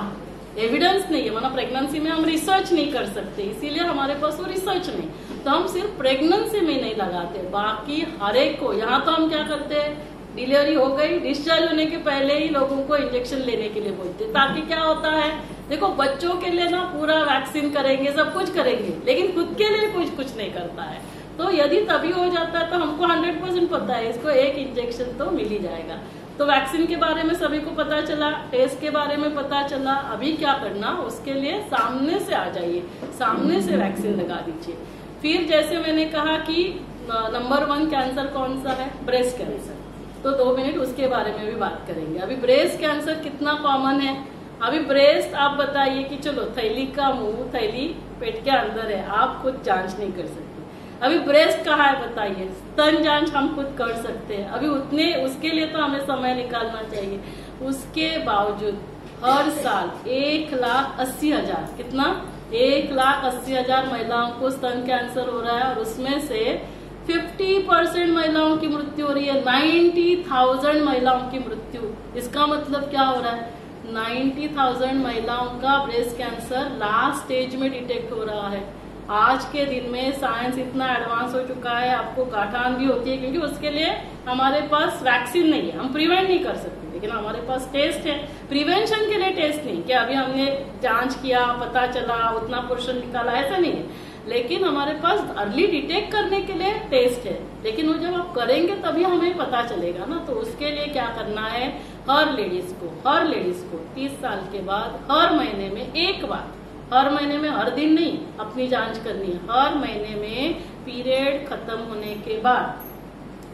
एविडेंस नहीं है, मतलब प्रेगनेंसी में हम रिसर्च नहीं कर सकते, इसीलिए हमारे पास वो रिसर्च नहीं, तो हम सिर्फ प्रेगनेंसी में नहीं लगाते। बाकी हर एक को, यहाँ तो हम क्या करते हैं, डिलीवरी हो गई, डिस्चार्ज होने के पहले ही लोगों को इंजेक्शन लेने के लिए बोलते हैं, ताकि क्या होता है, देखो बच्चों के लिए ना पूरा वैक्सीन करेंगे, सब कुछ करेंगे, लेकिन खुद के लिए कुछ नहीं करता है। तो यदि तभी हो जाता है तो हमको 100% पता है इसको एक इंजेक्शन तो मिल ही जाएगा। तो वैक्सीन के बारे में सभी को पता चला, टेस्ट के बारे में पता चला, अभी क्या करना, उसके लिए सामने से आ जाइए, सामने से वैक्सीन लगा दीजिए। फिर जैसे मैंने कहा कि नंबर 1 कैंसर कौन सा है, ब्रेस्ट कैंसर, तो 2 मिनट उसके बारे में भी बात करेंगे। अभी ब्रेस्ट कैंसर कितना कॉमन है, अभी ब्रेस्ट आप बताइए कि चलो थैली का मुंह, थैली पेट के अंदर है, आप खुद जांच नहीं कर सकते। अभी ब्रेस्ट कहाँ है बताइए, स्तन जांच हम खुद कर सकते हैं, अभी उसके लिए तो हमें समय निकालना चाहिए। उसके बावजूद हर साल 1,80,000, कितना, 1,80,000 महिलाओं को स्तन कैंसर हो रहा है, और उसमें से 50% महिलाओं की मृत्यु हो रही है, 90,000 महिलाओं की मृत्यु। इसका मतलब क्या हो रहा है, 90,000 महिलाओं का ब्रेस्ट कैंसर लास्ट स्टेज में डिटेक्ट हो रहा है। आज के दिन में साइंस इतना एडवांस हो चुका है, आपको गांठान भी होती है, क्योंकि उसके लिए हमारे पास वैक्सीन नहीं है, हम प्रिवेंट नहीं कर सकते, लेकिन हमारे पास टेस्ट है। प्रिवेंशन के लिए टेस्ट नहीं कि अभी हमने जांच किया, पता चला, उतना पोर्शन निकाला, ऐसा नहीं है, लेकिन हमारे पास अर्ली डिटेक्ट करने के लिए टेस्ट है। लेकिन वो जब आप करेंगे तभी हमें पता चलेगा ना, तो उसके लिए क्या करना है, हर लेडीज को 30 साल के बाद हर महीने में एक बार, हर महीने में, हर दिन नहीं, अपनी जांच करनी है। हर महीने में पीरियड खत्म होने के बाद,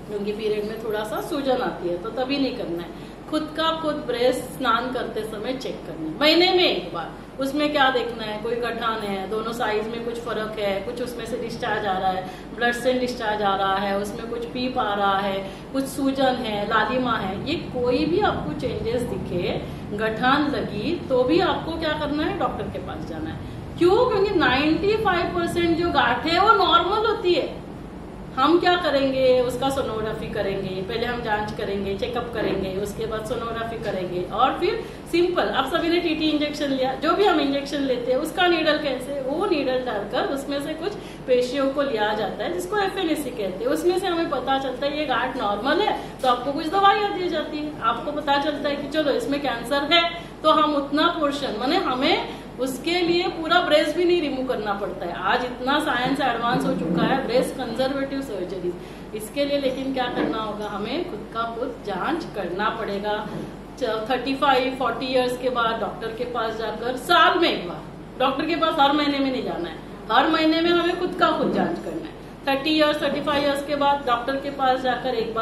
क्योंकि पीरियड में थोड़ा सा सूजन आती है तो तभी नहीं करना है, खुद का खुद ब्रेस्ट स्नान करते समय चेक करना है, महीने में एक बार। उसमें क्या देखना है, कोई गठान है, दोनों साइज में कुछ फर्क है, कुछ उसमें से डिस्चार्ज आ रहा है, ब्लड से डिस्चार्ज आ रहा है, उसमें कुछ पीप आ रहा है, कुछ सूजन है, लालिमा है, ये कोई भी आपको चेंजेस दिखे, गठान लगी, तो भी आपको क्या करना है, डॉक्टर के पास जाना है। क्यों, क्योंकि 95% जो गांठ है वो नॉर्मल होती है। हम क्या करेंगे, उसका सोनोग्राफी करेंगे, पहले हम जांच करेंगे, चेकअप करेंगे, उसके बाद सोनोग्राफी करेंगे, और फिर सिंपल, आप सभी ने टीटी इंजेक्शन लिया, जो भी हम इंजेक्शन लेते हैं उसका नीडल कैसे, वो नीडल डालकर उसमें से कुछ पेशियों को लिया जाता है, जिसको FNAC कहते हैं, उसमें से हमें पता चलता है ये गांठ नॉर्मल है, तो आपको कुछ दवाइयां दी जाती है, आपको पता चलता है कि चलो इसमें कैंसर है, तो हम उतना पोर्शन, माने हमें उसके लिए पूरा ब्रेस्ट भी नहीं रिमूव करना पड़ता है। आज इतना साइंस एडवांस हो चुका है, ब्रेस्ट कंजर्वेटिव सर्जरी, इसके लिए लेकिन क्या करना होगा, हमें खुद का खुद जांच करना पड़ेगा। 35-40 इयर्स के बाद डॉक्टर के पास जाकर, साल में एक बार, डॉक्टर के पास हर महीने में नहीं जाना है, हर महीने में हमें खुद का खुद जांच करना है। 30 इयर्स 35 इयर्स के बाद डॉक्टर के पास जाकर एक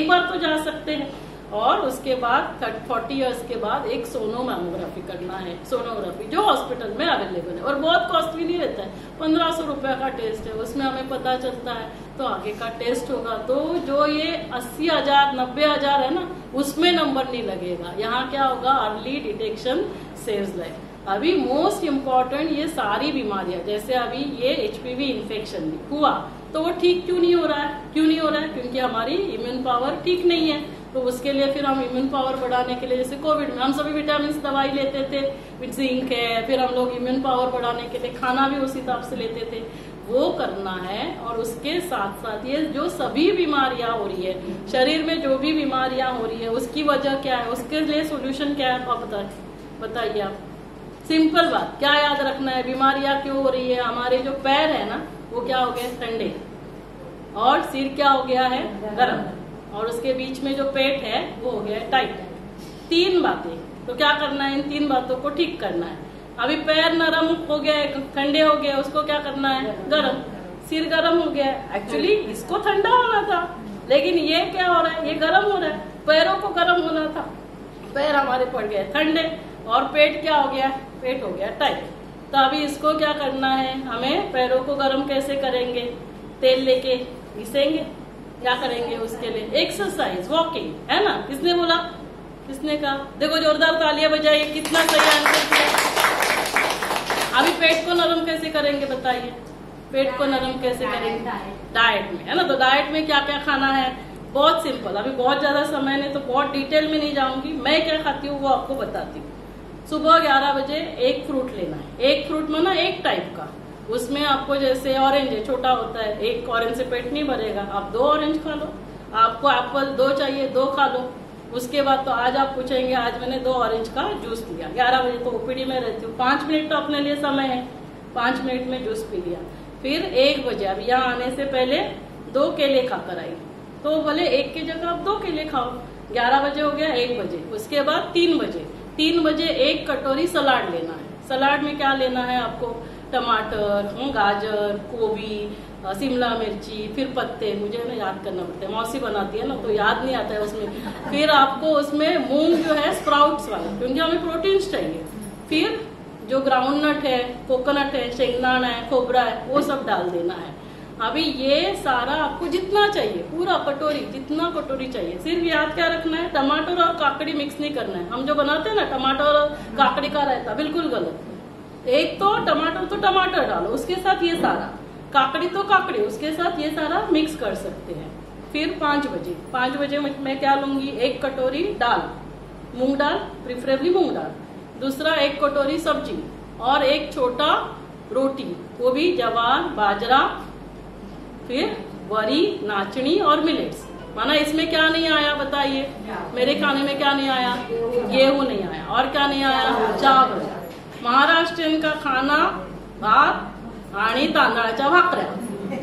बार तो जा सकते हैं, और उसके बाद 40 इयर्स के बाद एक सोनोमैमोग्राफी करना है, सोनोग्राफी जो हॉस्पिटल में अवेलेबल है, और बहुत कॉस्टली नहीं रहता है, 1500 रुपए का टेस्ट है, उसमें हमें पता चलता है, तो आगे का टेस्ट होगा, तो जो ये 80,000 90,000 है ना, उसमें नंबर नहीं लगेगा। यहाँ क्या होगा, अर्ली डिटेक्शन सेव्स लाइफ। अभी मोस्ट इम्पोर्टेंट, ये सारी बीमारियां, जैसे अभी ये HPV इन्फेक्शन हुआ, तो वो ठीक क्यों नहीं हो रहा है, क्योंकि हमारी इम्यून पावर ठीक नहीं है, तो उसके लिए फिर हम इम्यून पावर बढ़ाने के लिए, जैसे कोविड में हम सभी विटामिन दवाई लेते थे, जिंक है, फिर हम लोग इम्यून पावर बढ़ाने के लिए खाना भी उसी हिसाब से लेते थे, वो करना है। और उसके साथ साथ ये जो सभी बीमारियां हो रही है शरीर में, जो भी बीमारियां हो रही है उसकी वजह क्या है, उसके लिए सोल्यूशन क्या है आप बताइए आप। सिंपल बात, क्या याद रखना है, बीमारियां क्यों हो रही है, हमारे जो पैर है ना वो क्या हो गए ठंडे, और सिर क्या हो गया है गर्म, और उसके बीच में जो पेट है वो हो गया है टाइट। 3 बातें, तो क्या करना है, इन 3 बातों को ठीक करना है। अभी पैर नरम हो गया है, ठंडे हो गए, उसको क्या करना है गर्म। सिर गर्म हो गया है, एक्चुअली इसको ठंडा होना था, लेकिन ये क्या हो रहा है, ये गर्म हो रहा है। पैरों को गर्म होना था, पैर हमारे पड़ गए ठंडे, और पेट क्या हो गया, पेट हो गया टाइट। तो अभी इसको क्या करना है, हमें पैरों को गर्म कैसे करेंगे, तेल लेके घिसेंगे, क्या करेंगे उसके लिए एक्सरसाइज, वॉकिंग, है ना। किसने बोला, किसने कहा, देखो जोरदार तालियां बजाइए, कितना सही आंसर किया। अभी पेट को नरम कैसे करेंगे बताइए, पेट को नरम कैसे करेंगे, डाइट में, है ना। तो डाइट में क्या क्या खाना है, बहुत सिंपल, अभी बहुत ज्यादा समय नहीं तो बहुत डिटेल में नहीं जाऊंगी, मैं क्या खाती हूँ वो आपको बताती हूँ। सुबह 11 बजे एक फ्रूट लेना है, एक फ्रूट में ना एक टाइप का, उसमें आपको जैसे ऑरेंज है, छोटा होता है, एक ऑरेंज से पेट नहीं भरेगा, आप 2 ऑरेंज खा लो। आपको एप्पल 2 चाहिए, 2 खा लो। उसके बाद तो आज आप पूछेंगे, आज मैंने 2 ऑरेंज का जूस लिया, 11 बजे तो ओपीडी में रहती हूँ, 5 मिनट तो अपने लिए समय है, 5 मिनट में जूस पी लिया। फिर 1 बजे, अब यहाँ आने से पहले 2 केले खाकर आई, तो बोले 1 की जगह आप 2 केले खाओ। 11 बजे हो गया, 1 बजे, उसके बाद 3 बजे, 3 बजे 1 कटोरी सलाद लेना है। सलाद में क्या लेना है आपको, टमाटर, गाजर, गोभी, शिमला मिर्ची, फिर पत्ते, मुझे ना याद करना पड़ता है, मौसी बनाती है ना तो याद नहीं आता है उसमें। फिर आपको उसमें मूंग जो है स्प्राउट्स वाला, क्योंकि हमें प्रोटीन्स चाहिए। फिर जो ग्राउंड नट है, कोकोनट है, शेंगदाना है, खोबरा है, वो सब डाल देना है। अभी ये सारा आपको जितना चाहिए, पूरा कटोरी, जितना कटोरी चाहिए। सिर्फ याद क्या रखना है, टमाटर और काकड़ी मिक्स नहीं करना है। हम जो बनाते हैं ना टमाटर और काकड़ी का रायता, बिल्कुल गलत। एक तो टमाटर डालो, उसके साथ ये सारा, काकड़ी तो काकड़ी, उसके साथ ये सारा मिक्स कर सकते हैं। फिर 5 बजे मैं क्या लूंगी, 1 कटोरी दाल, मूंग दाल, प्रिफरेबली मूंग दाल, दूसरा 1 कटोरी सब्जी, और 1 छोटा रोटी, वो भी जवार, बाजरा, फिर वरी, नाचनी और मिलेट्स। माना इसमें क्या नहीं आया बताइए, मेरे खाने में क्या नहीं आया, गेहूं नहीं आया, और क्या नहीं आया, चावल। महाराष्ट्रीयन का खाना भात आणि तांदळाच्या भाकऱ्या।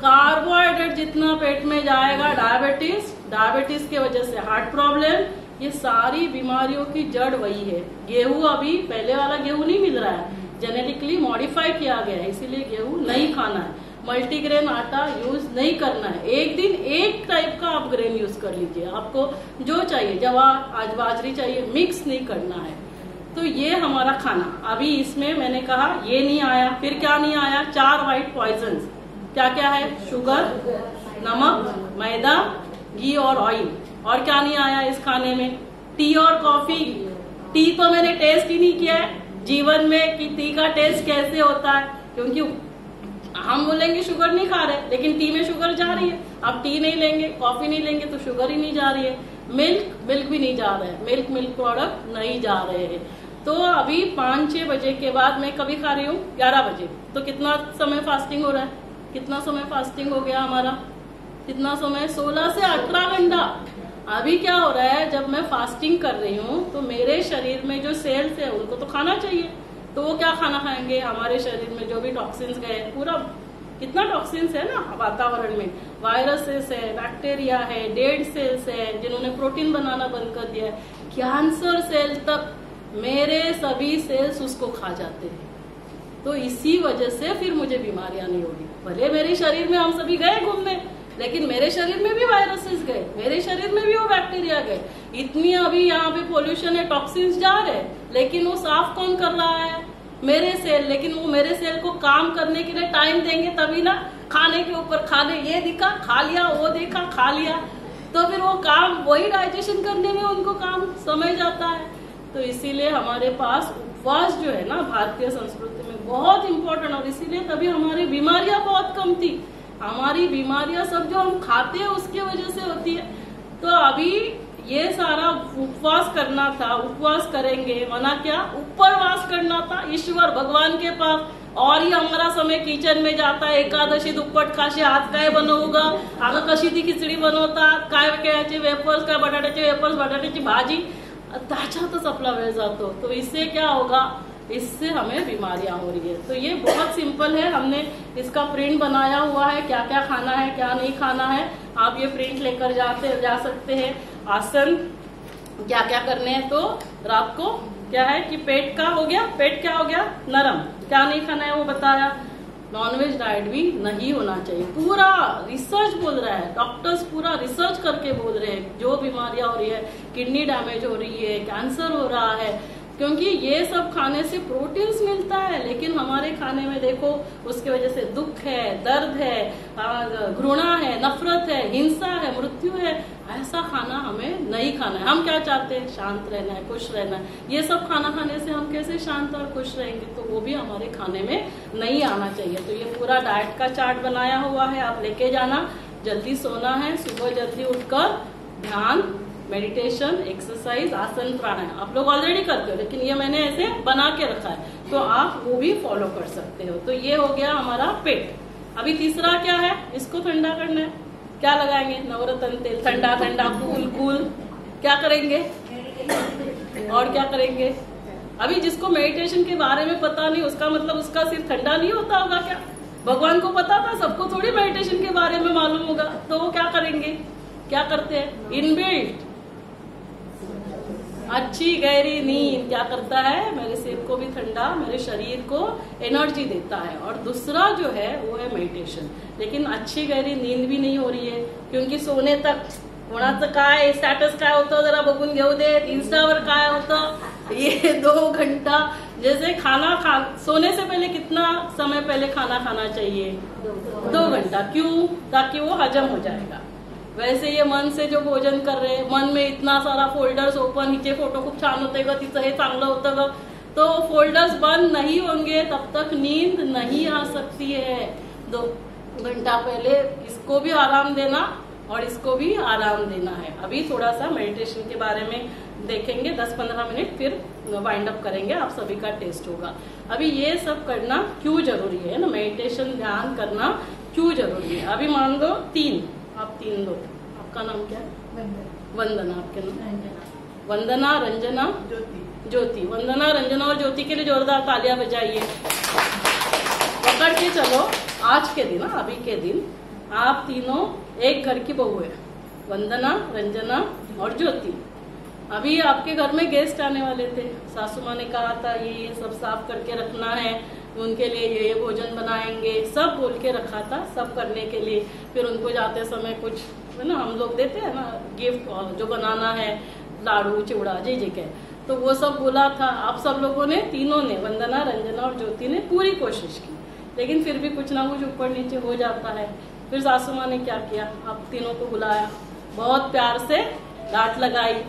कार्बोहाइड्रेट जितना पेट में जाएगा, डायबिटीज की वजह से हार्ट प्रॉब्लम, ये सारी बीमारियों की जड़ वही है। गेहूं अभी पहले वाला गेहूं नहीं मिल रहा है, जेनेटिकली मॉडिफाई किया गया है, इसीलिए गेहूं नहीं खाना है। मल्टीग्रेन आटा यूज नहीं करना है, एक दिन एक टाइप का आप ग्रेन यूज कर लीजिए, आपको जो चाहिए, जवार, आज बाजरी चाहिए, मिक्स नहीं करना है। तो ये हमारा खाना। अभी इसमें मैंने कहा ये नहीं आया, फिर क्या नहीं आया, 4 व्हाइट पॉइजन्स। क्या क्या है, शुगर, नमक, मैदा, घी और ऑयल। और क्या नहीं आया इस खाने में, टी और कॉफी। टी तो मैंने टेस्ट ही नहीं किया है जीवन में कि टी का टेस्ट कैसे होता है, क्योंकि हम बोलेंगे शुगर नहीं खा रहे, लेकिन टी में शुगर जा रही है। अब टी नहीं लेंगे, कॉफी नहीं लेंगे तो शुगर ही नहीं जा रही है। मिल्क भी नहीं जा रहा है, मिल्क प्रोडक्ट नहीं जा रहे हैं। तो अभी 5-6 बजे के बाद मैं कभी खा रही हूँ 11 बजे, तो कितना समय फास्टिंग हो रहा है, कितना समय फास्टिंग हो गया हमारा, कितना समय, 16 से 18 घंटा। अभी क्या हो रहा है, जब मैं फास्टिंग कर रही हूँ तो मेरे शरीर में जो सेल्स है उनको तो खाना चाहिए, तो वो क्या खाना खाएंगे, हमारे शरीर में जो भी टॉक्सिन्स गए, पूरा कितना टॉक्सिन्स है ना वातावरण में, वायरसेस है, बैक्टीरिया है, डेड सेल्स है जिन्होंने प्रोटीन बनाना बंद कर दिया है, कैंसर सेल तक, मेरे सभी सेल्स उसको खा जाते हैं। तो इसी वजह से फिर मुझे बीमारियां नहीं होगी। भले मेरे शरीर में हम सभी गए घूमने, लेकिन मेरे शरीर में भी वायरसेस गए, मेरे शरीर में भी वो बैक्टीरिया गए। इतनी अभी यहाँ पे पोल्यूशन है, टॉक्सिन्स जा रहे हैं, लेकिन वो साफ कौन कर रहा है, मेरे सेल। लेकिन वो मेरे सेल को काम करने के लिए टाइम देंगे तभी ना, खाने के ऊपर खाने, ये दिखा खा लिया, वो देखा खा लिया, तो फिर वो काम, वही डाइजेशन करने में उनको काम समय जाता है। तो इसीलिए हमारे पास उपवास जो है ना भारतीय संस्कृति में बहुत इम्पोर्टेंट, और इसीलिए तभी हमारी बीमारियां बहुत कम थी। हमारी बीमारियां सब जो हम खाते हैं उसकी वजह से होती है। तो अभी ये सारा उपवास करना था, उपवास करेंगे, मना क्या, उपरवास करना था ईश्वर भगवान के पास। और ही हमारा समय किचन में जाता है, एकादशी दुप्पट खाशी, आज काय बनवूगा, अगं कशी ती खिचडी बनवतात, काय केळ्याचे वेफर्स, काय बटाट्याचे वेफर्स, बटाट्याची भाजी, त्याच्यातच आपला वेळ जातो। तो इससे क्या होगा, इससे हमें बीमारियां हो रही है। तो ये बहुत सिंपल है, हमने इसका प्रिंट बनाया हुआ है, क्या क्या खाना है क्या नहीं खाना है, आप ये प्रिंट लेकर जा सकते हैं। आसन क्या क्या करने हैं, तो रात को क्या है कि पेट का हो गया, पेट क्या हो गया, नरम, क्या नहीं खाना है वो बताया। नॉनवेज डाइट भी नहीं होना चाहिए, पूरा रिसर्च बोल रहा है, डॉक्टर्स पूरा रिसर्च करके बोल रहे हैं, जो बीमारियां हो रही है, किडनी डैमेज हो रही है, कैंसर हो रहा है, क्योंकि ये सब खाने से प्रोटीन्स मिलता है, लेकिन हमारे खाने में देखो उसकी वजह से दुख है, दर्द है, घृणा है, नफरत है, हिंसा है, मृत्यु है। ऐसा खाना हमें नहीं खाना है। हम क्या चाहते हैं, शांत रहना है, खुश रहना है। ये सब खाना खाने से हम कैसे शांत और खुश रहेंगे, तो वो भी हमारे खाने में नहीं आना चाहिए। तो ये पूरा डाइट का चार्ट बनाया हुआ है, आप लेके जाना। जल्दी सोना है, सुबह जल्दी उठकर ध्यान, मेडिटेशन, एक्सरसाइज, आसन, प्राणायाम आप लोग ऑलरेडी करते हो, लेकिन ये मैंने ऐसे बना के रखा है, तो आप वो भी फॉलो कर सकते हो। तो ये हो गया हमारा पेट। अभी तीसरा क्या है, इसको ठंडा करना है, क्या लगाएंगे, नवरत्न तेल, ठंडा ठंडा कूल कूल, क्या करेंगे और क्या करेंगे। अभी जिसको मेडिटेशन के बारे में पता नहीं, उसका मतलब उसका सिर ठंडा नहीं होता होगा क्या, भगवान को पता था, सबको थोड़ी मेडिटेशन के बारे में मालूम होगा। तो वो क्या करेंगे, क्या करते हैं, इनबिल्ट अच्छी गहरी नींद क्या करता है, मेरे सिर को भी ठंडा, मेरे शरीर को एनर्जी देता है। और दूसरा जो है वो है मेडिटेशन। लेकिन अच्छी गहरी नींद भी नहीं हो रही है, क्योंकि सोने तक कोणाचं काय स्टॅटस काय होतं जरा बघून घेऊ दे, इंस्टावर काय होतं, ये 2 घंटा, जैसे सोने से पहले कितना समय पहले खाना खाना चाहिए, 2 घंटा, क्यों, ताकि वो हजम हो जाएगा। वैसे ये मन से जो भोजन कर रहे हैं, मन में इतना सारा फोल्डर्स ओपन, हिचे फोटो खूप छान होते ग, तिचं हे चांगलं होतं ग, तो फोल्डर्स बंद नहीं होंगे तब तक नींद नहीं आ सकती है। 2 घंटा पहले इसको भी आराम देना और इसको भी आराम देना है। अभी थोड़ा सा मेडिटेशन के बारे में देखेंगे, 10-15 मिनट, फिर वाइंड अप करेंगे, आप सभी का टेस्ट होगा। अभी ये सब करना क्यों जरूरी है ना, मेडिटेशन ध्यान करना क्यों जरूरी है। अभी मान लो 3, आप 3 लोग, आपका नाम क्या है, वंदना, आपके नाम वंदना, रंजना, ज्योति। वंदना, रंजना और ज्योति के लिए जोरदार तालियां बजाइए। पकड़ के चलो, आज के दिन, अभी के दिन आप तीनों एक घर की बहू है, वंदना, रंजना और ज्योति। अभी आपके घर में गेस्ट आने वाले थे, सासू माँ ने कहा था ये सब साफ करके रखना है, उनके लिए ये भोजन बनाएंगे, सब बोल के रखा था, सब करने के लिए। फिर उनको जाते समय कुछ है ना, हम लोग देते हैं ना गिफ्ट, जो बनाना है, लाडू, चिवड़ा, जे के, तो वो सब बोला था। आप सब लोगों ने, तीनों ने, वंदना, रंजना और ज्योति ने पूरी कोशिश की, लेकिन फिर भी कुछ ना कुछ ऊपर नीचे हो जाता है। फिर सासू माँ ने क्या किया, आप तीनों को बुलाया, बहुत प्यार से डांट लगाई,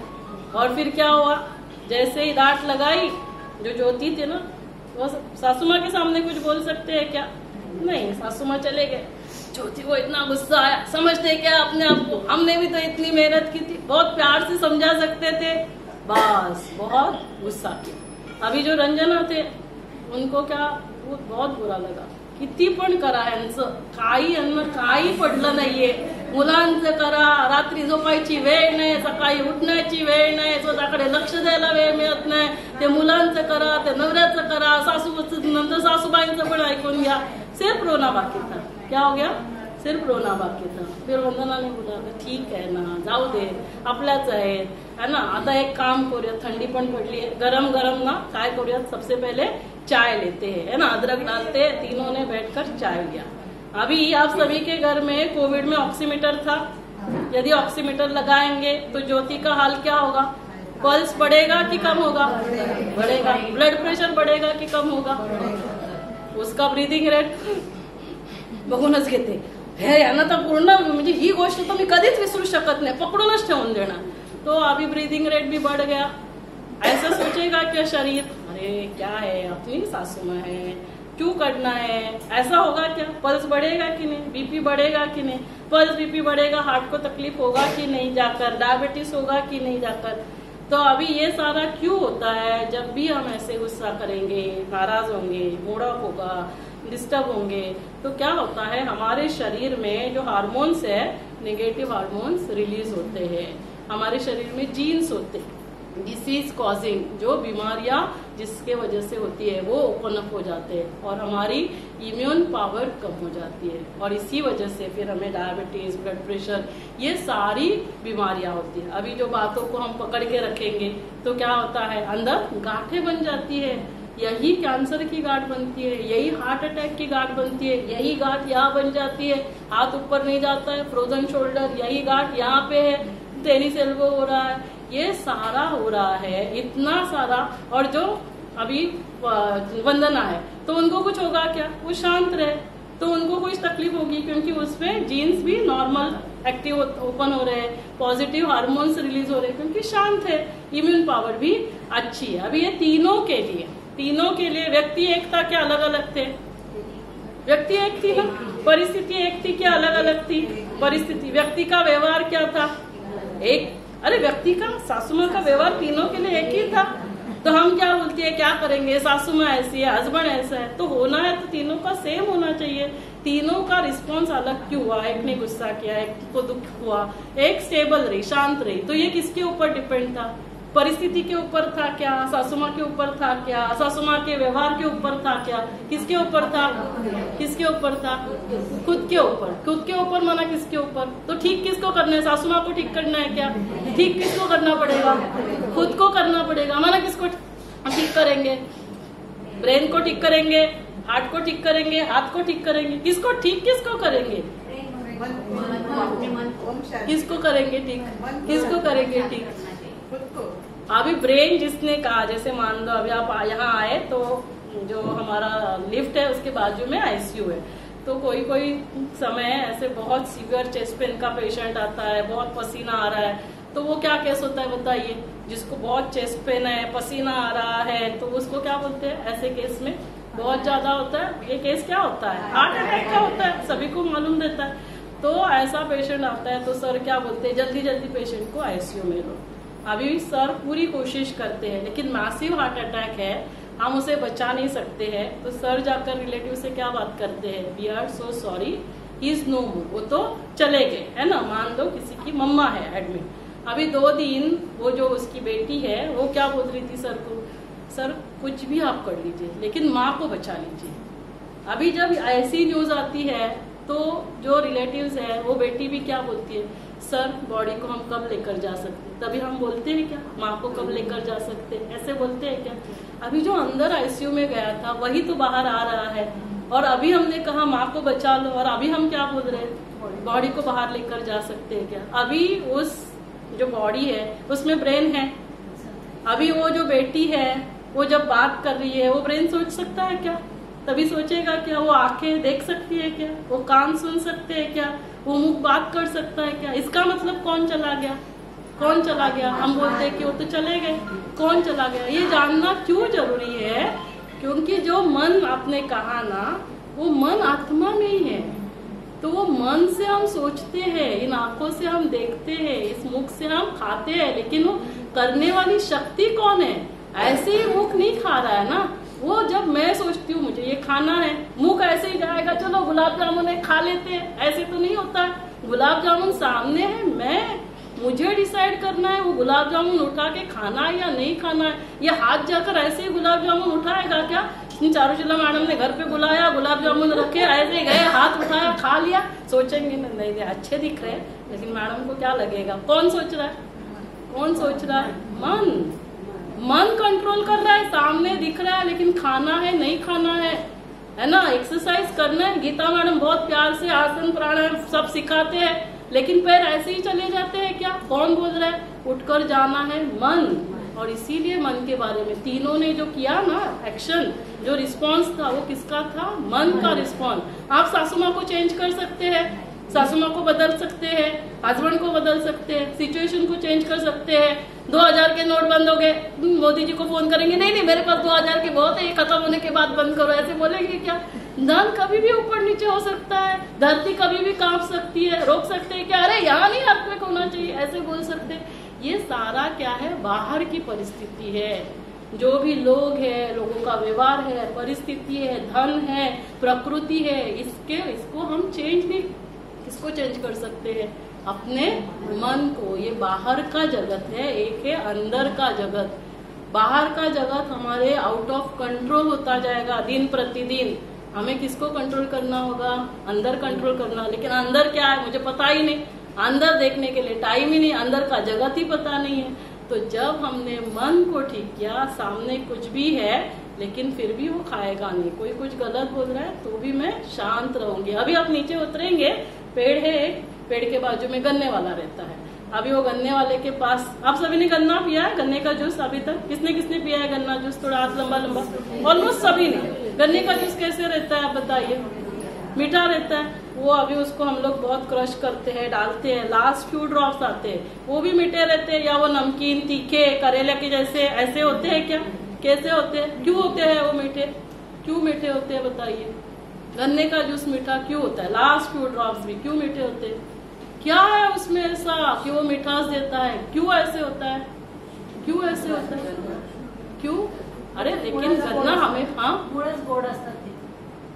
और फिर क्या हुआ, जैसे ही डांट लगाई, जो ज्योति थे ना, वो सासू माँ के सामने कुछ बोल सकते हैं क्या, नहीं, सासू माँ चले गए। ज्योति को इतना गुस्सा आया, समझते क्या अपने आप को, हमने भी तो इतनी मेहनत की थी, बहुत प्यार से समझा सकते थे, बस बहुत गुस्सा किया। अभी जो रंजना थे, उनको क्या, वो बहुत बुरा लगा, किती पण करा यांचं, काही पडलं नाहीये, मुलांचं करा, रात्री झोपायची वेळ नाही, सकाळी उठण्याची वेळ नाही, स्वतःकडे लक्ष द्यायला वेळ मिळत नाही, ते मुलांचं करा, ते नवऱ्याचं करा, नंतर सासूबाईंचं पण ऐकून घ्या, सिर्फ रोना बाकी था। क्या हो गया, सिर्फ रोना बाकी था। फिर वंदना ने बोला ठीक है ना, जाऊ दे, आपल्याच आहेत, है ना, आता एक काम करूया, थंडी पण पडली है, गरम गरम ना काय करूया, सबसे पहले चाय लेते हैं, है ना, अदरक डालते हैं। तीनों ने बैठकर चाय लिया। अभी आप सभी के घर में कोविड में ऑक्सीमीटर था, यदि ऑक्सीमीटर लगाएंगे तो ज्योति का हाल क्या होगा, पल्स बढ़ेगा कि कम होगा, बढ़ेगा, ब्लड प्रेशर बढ़ेगा कि कम होगा, उसका ब्रीदिंग रेट बघूनच घेते, हे यांना तर पूर्ण, म्हणजे ही गोष्ट तर मी कधीच विसरू शकत नाही, पकडूनच ठेवून देणार। तो अभी ब्रीदिंग रेट भी बढ़ गया। ऐसा सोचेगा क्या शरीर, अरे क्या है, अपनी सासू माँ है, क्यों करना है, ऐसा होगा क्या, पल्स बढ़ेगा कि नहीं, बीपी बढ़ेगा कि नहीं, पल्स बीपी बढ़ेगा हार्ट को तकलीफ होगा कि नहीं जाकर, डायबिटीज होगा कि नहीं जाकर। तो अभी ये सारा क्यों होता है, जब भी हम ऐसे गुस्सा करेंगे, नाराज होंगे, मूड ऑफ होगा, डिस्टर्ब होंगे, तो क्या होता है हमारे शरीर में जो हार्मोन्स है, नेगेटिव हार्मोन्स रिलीज होते हैं, हमारे शरीर में जीन्स होते हैं, डिसीज कॉजिंग, जो बीमारियां जिसके वजह से होती है वो ओपन अप हो जाते हैं और हमारी इम्यून पावर कम हो जाती है और इसी वजह से फिर हमें डायबिटीज, ब्लड प्रेशर, ये सारी बीमारियां होती है। अभी जो बातों को हम पकड़ के रखेंगे तो क्या होता है, अंदर गांठें बन जाती है, यही कैंसर की गांठ बनती है, यही हार्ट अटैक की गांठ बनती है, यही गांठ यहाँ बन जाती है, हाथ ऊपर नहीं जाता है, फ्रोजन शोल्डर, यही गांठ यहाँ पे है, टेनिस एल्बो हो रहा है, ये सारा हो रहा है, इतना सारा। और जो अभी वंदना है तो उनको कुछ होगा क्या, वो शांत रहे तो उनको कुछ तकलीफ होगी क्योंकि उसमें जीन्स भी नॉर्मल एक्टिव ओपन हो रहे हैं, पॉजिटिव हार्मोन्स रिलीज हो रहे हैं क्योंकि शांत है, इम्यून पावर भी अच्छी है। अभी ये तीनों के लिए व्यक्ति एक था क्या, अलग अलग थे, व्यक्ति एक थी ना, परिस्थिति एक थी क्या, अलग अलग थी, परिस्थिति, व्यक्ति का व्यवहार क्या था एक, अरे व्यक्ति का, सासू माँ का व्यवहार तीनों के लिए एक ही था। तो हम क्या बोलते हैं, क्या करेंगे, सासू माँ ऐसी है, हस्बैंड ऐसा है, तो होना है तो तीनों का सेम होना चाहिए। तीनों का रिस्पॉन्स अलग क्यों हुआ, एक ने गुस्सा किया, एक को दुख हुआ, एक स्टेबल रही, शांत रही, तो ये किसके ऊपर डिपेंड था, परिस्थिति के ऊपर था क्या, सासू माँ के ऊपर था क्या, सासू माँ के व्यवहार के ऊपर था क्या, किसके ऊपर था, किसके ऊपर था, खुद के ऊपर, खुद के ऊपर माना किसके ऊपर, तो ठीक किसको करना है, सासू माँ को ठीक करना है क्या, ठीक किसको करना पड़ेगा, खुद को करना पड़ेगा, माना किसको ठीक करेंगे, ब्रेन को ठीक करेंगे, हार्ट को ठीक करेंगे, हाथ को ठीक करेंगे, किसको ठीक, किसको करेंगे, किसको करेंगे ठीक, किसको करेंगे ठीक, अभी ब्रेन जिसने कहा, जैसे मान लो अभी आप यहाँ आए तो जो हमारा लिफ्ट है उसके बाजू में आईसीयू है, तो कोई कोई समय ऐसे बहुत सीवियर चेस्ट पेन का पेशेंट आता है, बहुत पसीना आ रहा है, तो वो क्या केस होता है बताइए, जिसको बहुत चेस्ट पेन है, पसीना आ रहा है, तो उसको क्या बोलते हैं, ऐसे केस में बहुत ज्यादा होता है, ये केस क्या होता है, हार्ट अटैक का होता है, सभी को मालूम रहता है। तो ऐसा पेशेंट आता है तो सर क्या बोलते हैं, जल्दी जल्दी पेशेंट को आईसीयू में लो। अभी सर पूरी कोशिश करते हैं लेकिन मैसिव हार्ट अटैक है, हम उसे बचा नहीं सकते हैं, तो सर जाकर रिलेटिव से क्या बात करते हैं, we are so sorry, he is no more, वो तो चले गए, है ना, मान लो किसी की मम्मा है एडमिट, अभी 2 दिन वो जो उसकी बेटी है वो क्या बोल रही थी सर को, सर कुछ भी आप कर लीजिए लेकिन माँ को बचा लीजिए। अभी जब ऐसी न्यूज आती है तो जो रिलेटिव्स है वो बेटी भी क्या बोलती है, सर बॉडी को हम कब लेकर जा सकते, तभी हम बोलते हैं क्या, माँ को कब लेकर जा सकते, ऐसे बोलते हैं क्या। अभी जो अंदर आईसीयू में गया था वही तो बाहर आ रहा है, और अभी हमने कहा माँ को बचा लो, और अभी हम क्या बोल रहे हैं, बॉडी को बाहर लेकर जा सकते हैं क्या। अभी उस जो बॉडी है उसमें ब्रेन है, अभी वो जो बेटी है वो जब बात कर रही है वो ब्रेन सोच सकता है क्या, तभी सोचेगा क्या, वो आंखें देख सकती है क्या, वो कान सुन सकते हैं क्या, वो मुख बात कर सकता है क्या। इसका मतलब कौन चला गया, कौन चला गया, हम बोलते हैं कि वो तो चले गए, कौन चला गया। ये जानना क्यों जरूरी है, क्योंकि जो मन आपने कहा ना, वो मन आत्मा में ही है, तो वो मन से हम सोचते हैं, इन आंखों से हम देखते हैं, इस मुख से हम खाते हैं, लेकिन वो करने वाली शक्ति कौन है, ऐसे ही मुख नहीं खा रहा है ना। वो जब मैं सोचती हूँ मुझे ये खाना है, मुख ऐसे ही जाएगा, चलो गुलाब जामुन है खा लेते हैं, ऐसे तो नहीं होता है। गुलाब जामुन सामने है, मुझे डिसाइड करना है वो गुलाब जामुन उठा के खाना है या नहीं खाना है। या हाथ जाकर ऐसे ही गुलाब जामुन उठाएगा क्या, चारूशिला मैडम ने घर पे बुलाया, गुलाब जामुन रखे, ऐसे गए, हाथ उठाया, खा लिया, सोचेंगे नहीं अच्छे दिख रहे हैं, लेकिन मैडम को क्या लगेगा, कौन सोच रहा है, कौन सोच रहा है, मन कंट्रोल कर रहा है, सामने दिख रहा है, लेकिन खाना है नहीं खाना है ना, एक्सरसाइज करना है। गीता मैडम बहुत प्यार से आसन प्राणायाम सब सिखाते हैं, लेकिन पैर ऐसे ही चले जाते हैं क्या, कौन बोल रहा है, उठकर जाना है मन। और इसीलिए मन के बारे में तीनों ने जो किया ना एक्शन, जो रिस्पॉन्स था वो किसका था, मन का रिस्पॉन्स। आप सासू माँ को चेंज कर सकते हैं, सासू माँ को बदल सकते हैं, हस्बैंड को बदल सकते हैं, सिचुएशन को चेंज कर सकते हैं। 2000 के नोट बंद हो गए, मोदी जी को फोन करेंगे, नहीं नहीं मेरे पास 2000 के बहुत है, ये खत्म होने के बाद बंद करो, ऐसे बोलेंगे क्या? धन कभी भी ऊपर नीचे हो सकता है, धरती कभी भी कांप सकती है, रोक सकते हैं क्या? अरे यहाँ नहीं अर्थक्वेक होना चाहिए, ऐसे बोल सकते हैं। ये सारा क्या है? बाहर की परिस्थिति है। जो भी लोग है, लोगों का व्यवहार है, परिस्थिति है, धन है, प्रकृति है, इसको हम चेंज नहीं, किसको चेंज कर सकते हैं? अपने मन को। ये बाहर का जगत है, एक है अंदर का जगत। बाहर का जगत हमारे आउट ऑफ कंट्रोल होता जाएगा दिन प्रतिदिन। हमें किसको कंट्रोल करना होगा? अंदर कंट्रोल करना। लेकिन अंदर क्या है मुझे पता ही नहीं, अंदर देखने के लिए टाइम ही नहीं, अंदर का जगत ही पता नहीं है। तो जब हमने मन को ठीक किया, सामने कुछ भी है लेकिन फिर भी वो खाएगा नहीं, कोई कुछ गलत बोल रहा है तो भी मैं शांत रहूंगी। अभी आप नीचे उतरेंगे, पेड़ है एक, पेड़ के बाजू में गन्ने वाला रहता है। अभी वो गन्ने वाले के पास, आप सभी ने गन्ना पिया है, गन्ने का जूस अभी तक किसने किसने पिया है गन्ना जूस? थोड़ा हाथ लंबा लंबा, ऑलमोस्ट सभी ने। गन्ने का जूस कैसे रहता है आप बताइए? मीठा रहता है। वो अभी उसको हम लोग बहुत क्रश करते हैं, डालते हैं, लास्ट फ्यू ड्रॉप्स आते हैं, वो भी मीठे रहते हैं। या वो नमकीन, तीखे, करेले के जैसे ऐसे होते हैं क्या? कैसे होते हैं? क्यों होते हैं वो मीठे? क्यों मीठे होते हैं बताइए? गन्ने का जूस मीठा क्यों होता है? लास्ट फ्यू ड्रॉप्स भी क्यों मीठे होते हैं? क्या है उसमें ऐसा कि वो मिठास देता है? क्यों ऐसे होता है? क्यों ऐसे होता है? क्यों? अरे लेकिन गन्ना हमें, हाँ गोड असतात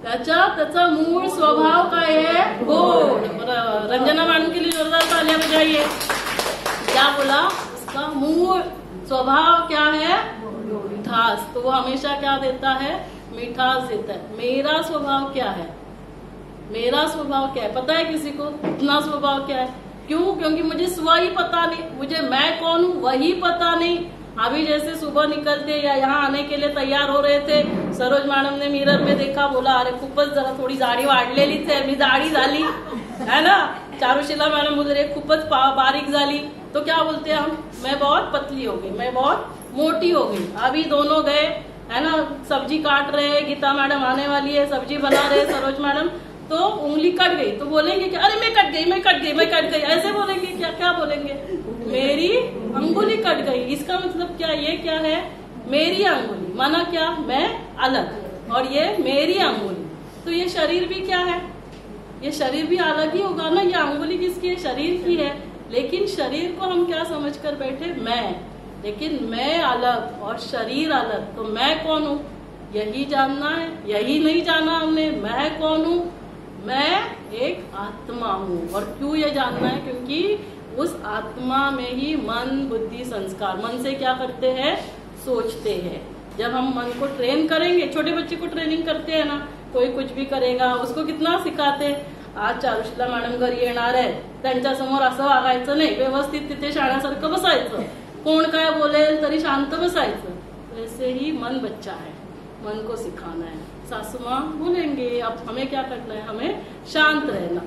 त्याचा मूळ स्वभाव काय है? गोड। रंजना मैडम के लिए जोरदार तालियां बजाइए। क्या बोला? उसका मूळ स्वभाव क्या है? मिठास। तो वो हमेशा क्या देता है? मिठास देता है। मेरा स्वभाव क्या है? मेरा स्वभाव क्या है पता है किसी को? अपना स्वभाव क्या है? क्यों? क्योंकि मुझे स्वयं पता नहीं, मुझे मैं कौन हूँ वही पता नहीं। अभी जैसे सुबह निकलते या यहाँ आने के लिए तैयार हो रहे थे, सरोज मैडम ने मिरर में देखा, बोला अरे खूपच जरा थोड़ी जाडी वाढलेलीच आहे, मी जाडी झाली है ना। चारुशिला मैडम बोल रहे खूपच बारीक झाली, तो क्या बोलते हैं हम? मैं बहुत पतली हो गई, मैं बहुत मोटी हो गई। अभी दोनों गए है ना, सब्जी काट रहे, गीता मैडम आने वाली है, सब्जी बना रहे सरोज मैडम, तो उंगली कट गई तो बोलेंगे कि अरे मैं कट गई, मैं कट गई, मैं कट गई, ऐसे बोलेंगे क्या? क्या बोलेंगे? मेरी अंगुली कट गई। इसका मतलब क्या? ये क्या है? मेरी अंगुली, माना क्या? मैं अलग, और ये मेरी अंगुली। तो ये शरीर भी क्या है? ये शरीर भी अलग ही होगा ना। ये अंगुली किसकी है? शरीर की है। लेकिन शरीर को हम क्या समझकर बैठे? मैं। लेकिन मैं अलग और शरीर अलग, तो मैं कौन हूँ यही जानना है। यही नहीं जाना हमने, मैं कौन हूँ? मैं एक आत्मा हूँ। और क्यों ये जानना है? क्योंकि उस आत्मा में ही मन, बुद्धि, संस्कार, मन से क्या करते हैं? सोचते हैं। जब हम मन को ट्रेन करेंगे, छोटे बच्चे को ट्रेनिंग करते हैं ना, कोई कुछ भी करेगा उसको कितना सिखाते हैं। आज चारुशिला मॅडम घरी येणार आहे, त्यांच्या समोर असं वागायचं नाही, व्यवस्थित तिथे शाळासारखं बसायचं, कोण काय बोलेल तरी शांत बसायचं। वैसे ही मन बच्चा है, मन को सिखाना है। सासू माँ बोलेंगे अब हमें क्या करना है? हमें शांत रहना,